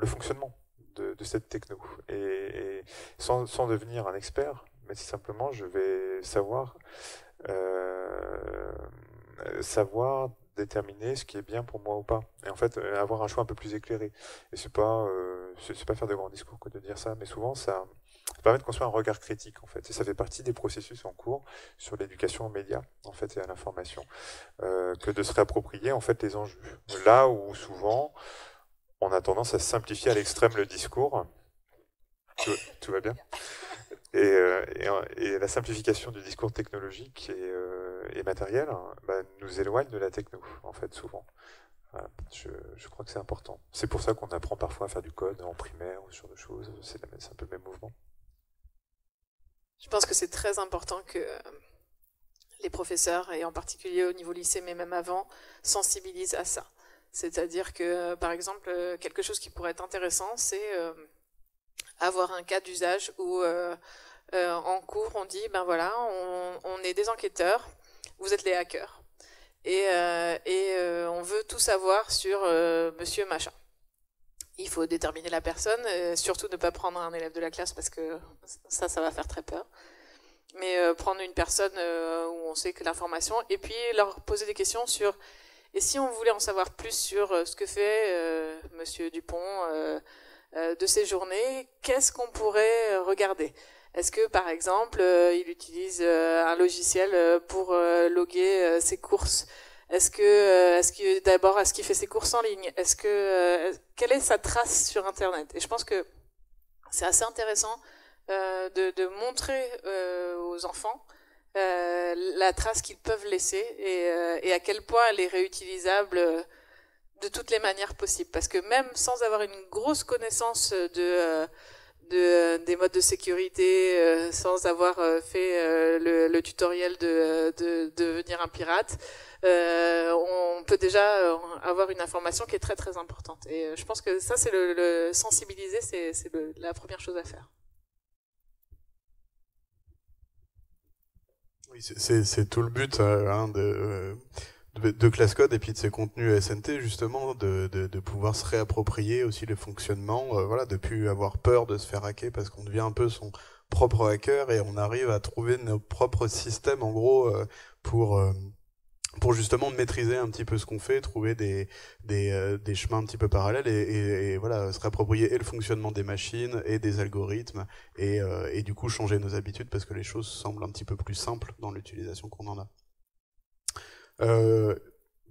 le fonctionnement de cette techno et sans devenir un expert, mais simplement je vais savoir déterminer ce qui est bien pour moi ou pas. Et en fait, avoir un choix un peu plus éclairé. Et c'est pas faire de grands discours que de dire ça, mais souvent ça permet de construire un regard critique en fait. Et ça fait partie des processus en cours sur l'éducation aux médias en fait et à l'information, que de se réapproprier en fait les enjeux. Là où souvent on a tendance à simplifier à l'extrême le discours. Tout va bien. Et la simplification du discours technologique et matériel nous éloigne de la techno, en fait, souvent. Voilà, je crois que c'est important. C'est pour ça qu'on apprend parfois à faire du code en primaire ou ce genre de choses. C'est un peu le même mouvement. Je pense que c'est très important que les professeurs, et en particulier au niveau lycée, mais même avant, sensibilisent à ça. C'est-à-dire que, par exemple, quelque chose qui pourrait être intéressant, c'est avoir un cas d'usage où, en cours, on dit, ben voilà, on est des enquêteurs, vous êtes les hackers. Et on veut tout savoir sur monsieur machin. Il faut déterminer la personne, surtout ne pas prendre un élève de la classe parce que ça va faire très peur. Mais prendre une personne où on sait que l'information, et puis leur poser des questions sur, et si on voulait en savoir plus sur ce que fait monsieur Dupont de ses journées, qu'est-ce qu'on pourrait regarder? Est-ce que, par exemple, il utilise un logiciel pour loguer ses courses? Est-ce qu'il fait ses courses en ligne? Quelle est sa trace sur Internet? Et je pense que c'est assez intéressant de montrer aux enfants la trace qu'ils peuvent laisser et à quel point elle est réutilisable de toutes les manières possibles. Parce que même sans avoir une grosse connaissance des modes de sécurité, sans avoir fait le tutoriel de devenir un pirate, on peut déjà avoir une information qui est très très importante. Et je pense que ça, c'est le sensibiliser, c'est la première chose à faire. Oui, c'est tout le but de ClassCode et puis de ces contenus SNT, justement, de pouvoir se réapproprier aussi les fonctionnements, voilà, de plus avoir peur de se faire hacker parce qu'on devient un peu son propre hacker et on arrive à trouver nos propres systèmes, en gros, pour justement maîtriser un petit peu ce qu'on fait, trouver des chemins un petit peu parallèles et voilà, se réapproprier et le fonctionnement des machines et des algorithmes et du coup changer nos habitudes parce que les choses semblent un petit peu plus simples dans l'utilisation qu'on en a.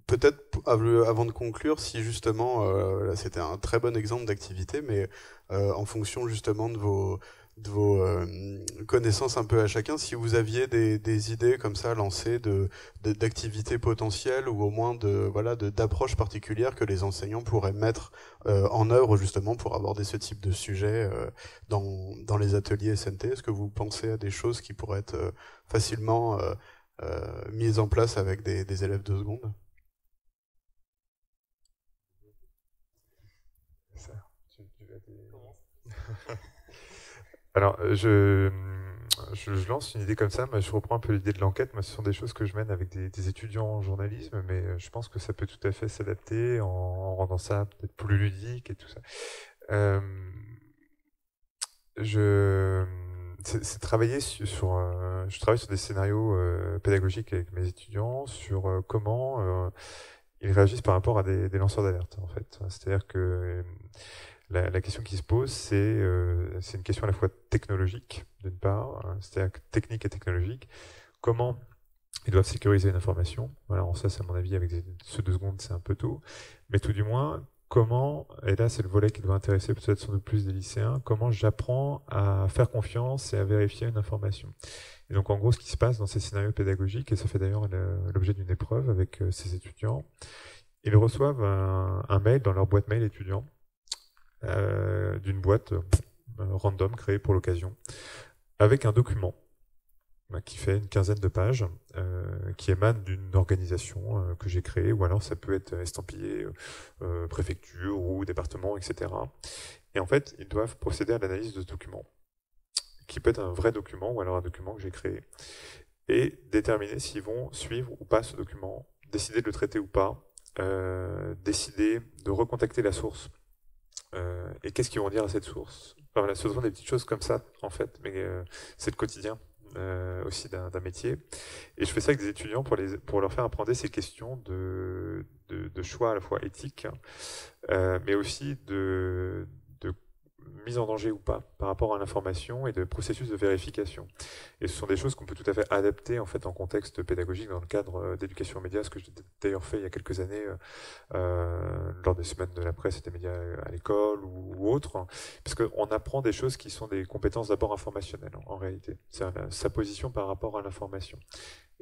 Peut-être avant de conclure, si justement, là c'était un très bon exemple d'activité, mais en fonction justement de vos connaissances un peu à chacun, si vous aviez des idées comme ça lancées d'activités potentielles ou au moins d'approches particulières que les enseignants pourraient mettre en œuvre justement pour aborder ce type de sujet dans les ateliers SNT, est-ce que vous pensez à des choses qui pourraient être facilement mises en place avec des élèves de seconde? Alors, je lance une idée comme ça, mais je reprends un peu l'idée de l'enquête. Moi, ce sont des choses que je mène avec des étudiants en journalisme, mais je pense que ça peut tout à fait s'adapter en rendant ça peut-être plus ludique et tout ça. C'est travailler je travaille sur des scénarios pédagogiques avec mes étudiants sur comment ils réagissent par rapport à des lanceurs d'alerte, en fait. C'est-à-dire que la question qui se pose, c'est une question à la fois technologique, d'une part, c'est-à-dire technique et technologique. Comment ils doivent sécuriser une information? Alors ça, c'est à mon avis, avec ceux de seconde, c'est un peu tôt. Mais tout du moins, comment, et là c'est le volet qui doit intéresser peut-être sans doute plus des lycéens, comment j'apprends à faire confiance et à vérifier une information. Et donc en gros, ce qui se passe dans ces scénarios pédagogiques, et ça fait d'ailleurs l'objet d'une épreuve avec ces étudiants, ils reçoivent un mail dans leur boîte mail étudiant, d'une boîte random créée pour l'occasion, avec un document qui fait une quinzaine de pages, qui émane d'une organisation que j'ai créée, ou alors ça peut être estampillé préfecture ou département, etc. Et en fait, ils doivent procéder à l'analyse de ce document, qui peut être un vrai document, ou alors un document que j'ai créé, et déterminer s'ils vont suivre ou pas ce document, décider de le traiter ou pas, décider de recontacter la source. Et qu'est-ce qu'ils vont dire à cette source? Enfin, voilà, ce sont des petites choses comme ça, en fait, mais c'est le quotidien aussi d'un métier. Et je fais ça avec des étudiants pour leur faire apprendre ces questions de choix à la fois éthiques, mais aussi de mise en danger ou pas par rapport à l'information et de processus de vérification. Et ce sont des choses qu'on peut tout à fait adapter en fait en contexte pédagogique dans le cadre d'éducation aux médias, ce que j'ai d'ailleurs fait il y a quelques années lors des semaines de la presse et des médias à l'école ou autre, parce qu'on apprend des choses qui sont des compétences d'abord informationnelles en réalité. C'est sa position par rapport à l'information.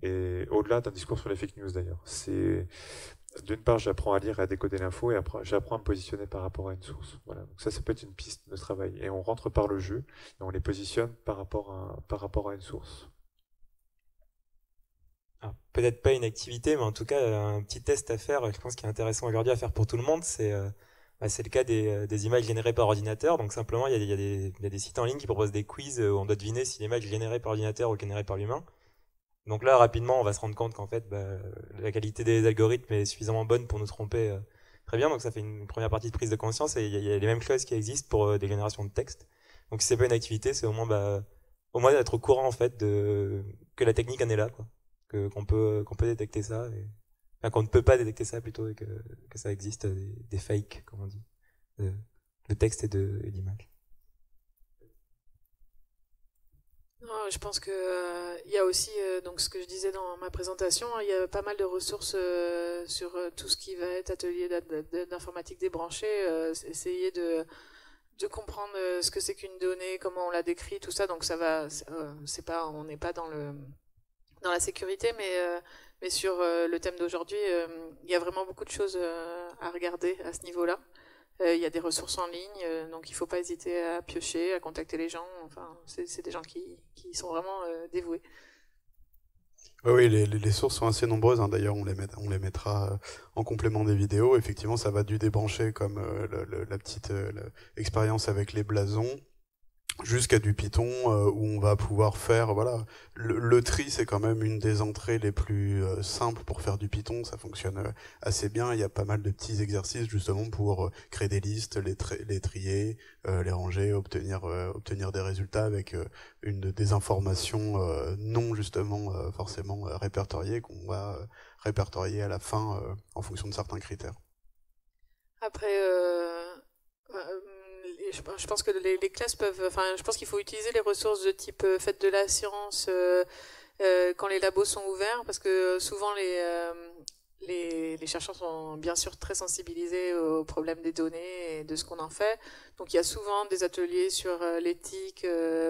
Et au-delà d'un discours sur les fake news d'ailleurs, c'est D'une part, j'apprends à lire et à décoder l'info, et après, j'apprends à me positionner par rapport à une source. Voilà. Donc ça peut être une piste de travail. Et on rentre par le jeu, et on les positionne par rapport à une source. Peut-être pas une activité, mais en tout cas, un petit test à faire, je pense qu'il est intéressant aujourd'hui à faire pour tout le monde, c'est le cas des images générées par ordinateur. Donc simplement, il y a des sites en ligne qui proposent des quiz où on doit deviner si l'image est générée par ordinateur ou générée par l'humain. Donc là, rapidement, on va se rendre compte qu'en fait, la qualité des algorithmes est suffisamment bonne pour nous tromper très bien. Donc ça fait une première partie de prise de conscience, et il y a les mêmes choses qui existent pour des générations de texte. Donc si c'est pas une activité, c'est au moins d'être au courant en fait que la technique en est là, quoi. Qu'on peut détecter ça, enfin, qu'on ne peut pas détecter ça plutôt, et que ça existe des fakes, comme on dit, de texte et d'image. Non, je pense que il y a aussi donc ce que je disais dans ma présentation, il y a pas mal de ressources sur tout ce qui va être atelier d'informatique débranchée, essayer de comprendre ce que c'est qu'une donnée, comment on la décrit, tout ça. Donc ça va, c'est pas, on n'est pas dans la sécurité, mais sur le thème d'aujourd'hui, il y a vraiment beaucoup de choses à regarder à ce niveau-là. Il y a des ressources en ligne, donc il ne faut pas hésiter à piocher, à contacter les gens. Enfin, c'est des gens qui sont vraiment dévoués. Oui, les sources sont assez nombreuses, hein. D'ailleurs, on les mettra en complément des vidéos. Effectivement, ça va du débrancher comme la petite expérience avec les blasons, jusqu'à du Python où on va pouvoir faire, voilà, le tri, c'est quand même une des entrées les plus simples pour faire du Python. Ça fonctionne assez bien. Il y a pas mal de petits exercices justement pour créer des listes, les trier, les ranger, obtenir des résultats avec des informations non justement forcément répertoriées, qu'on va répertorier à la fin en fonction de certains critères. Après, je pense que les classes peuvent, enfin, je pense qu'il faut utiliser les ressources de type faites de la science quand les labos sont ouverts, parce que souvent les chercheurs sont bien sûr très sensibilisés aux problèmes des données et de ce qu'on en fait. Donc il y a souvent des ateliers sur l'éthique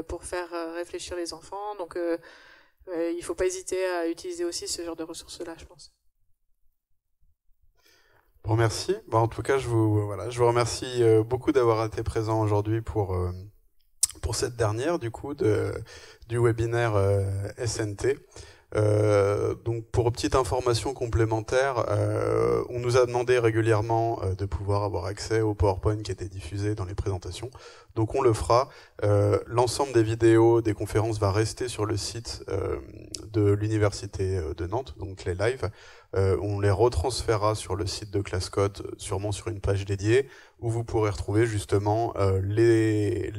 pour faire réfléchir les enfants. Donc il ne faut pas hésiter à utiliser aussi ce genre de ressources-là, je pense. Bon, merci. Bon, en tout cas, je vous remercie beaucoup d'avoir été présent aujourd'hui pour cette dernière du webinaire SNT. Donc pour petite information complémentaire, on nous a demandé régulièrement de pouvoir avoir accès au PowerPoint qui était diffusé dans les présentations. Donc on le fera. L'ensemble des vidéos des conférences va rester sur le site de l'Université de Nantes, donc les lives. On les retransférera sur le site de ClassCode, sûrement sur une page dédiée, où vous pourrez retrouver justement des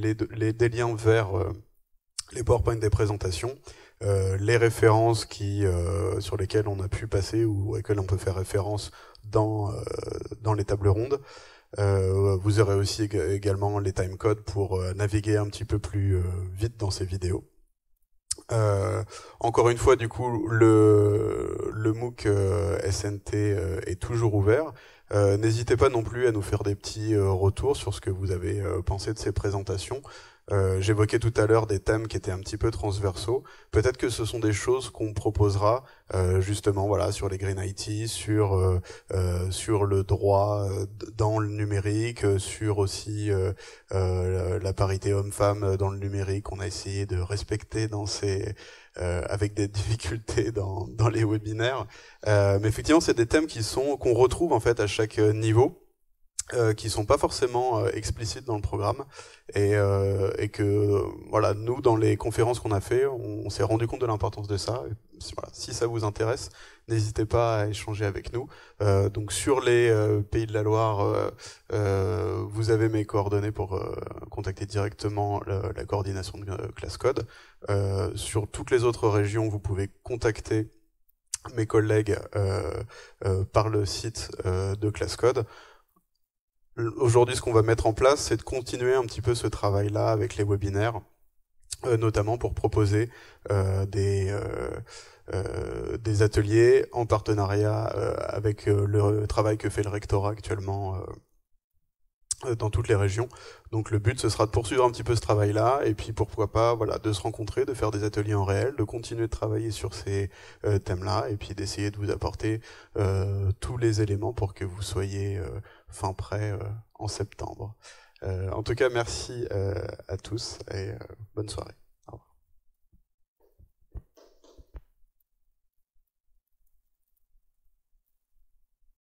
liens vers les PowerPoint des présentations, les références sur lesquelles on a pu passer ou auxquelles on peut faire référence dans les tables rondes. Vous aurez aussi également les timecodes pour naviguer un petit peu plus vite dans ces vidéos. Encore une fois, du coup, le MOOC SNT est toujours ouvert. N'hésitez pas non plus à nous faire des petits retours sur ce que vous avez pensé de ces présentations. J'évoquais tout à l'heure des thèmes qui étaient un petit peu transversaux. Peut-être que ce sont des choses qu'on proposera justement, voilà, sur les Green IT, sur le droit dans le numérique, sur aussi la parité homme-femme dans le numérique. On a essayé de respecter avec des difficultés dans les webinaires. Mais effectivement, c'est des thèmes qu'on retrouve en fait à chaque niveau. Qui sont pas forcément explicites dans le programme et que voilà, nous dans les conférences qu'on a fait, on s'est rendu compte de l'importance de ça. Et, voilà, si ça vous intéresse, n'hésitez pas à échanger avec nous. Donc sur les Pays de la Loire, vous avez mes coordonnées pour contacter directement la coordination de ClassCode. Sur toutes les autres régions, vous pouvez contacter mes collègues par le site de ClassCode. Aujourd'hui, ce qu'on va mettre en place, c'est de continuer un petit peu ce travail-là avec les webinaires, notamment pour proposer des ateliers en partenariat avec le travail que fait le rectorat actuellement dans toutes les régions. Donc le but, ce sera de poursuivre un petit peu ce travail-là, et puis pourquoi pas, voilà, de se rencontrer, de faire des ateliers en réel, de continuer de travailler sur ces thèmes-là, et puis d'essayer de vous apporter tous les éléments pour que vous soyez fin prêt en septembre. En tout cas, merci à tous, et bonne soirée.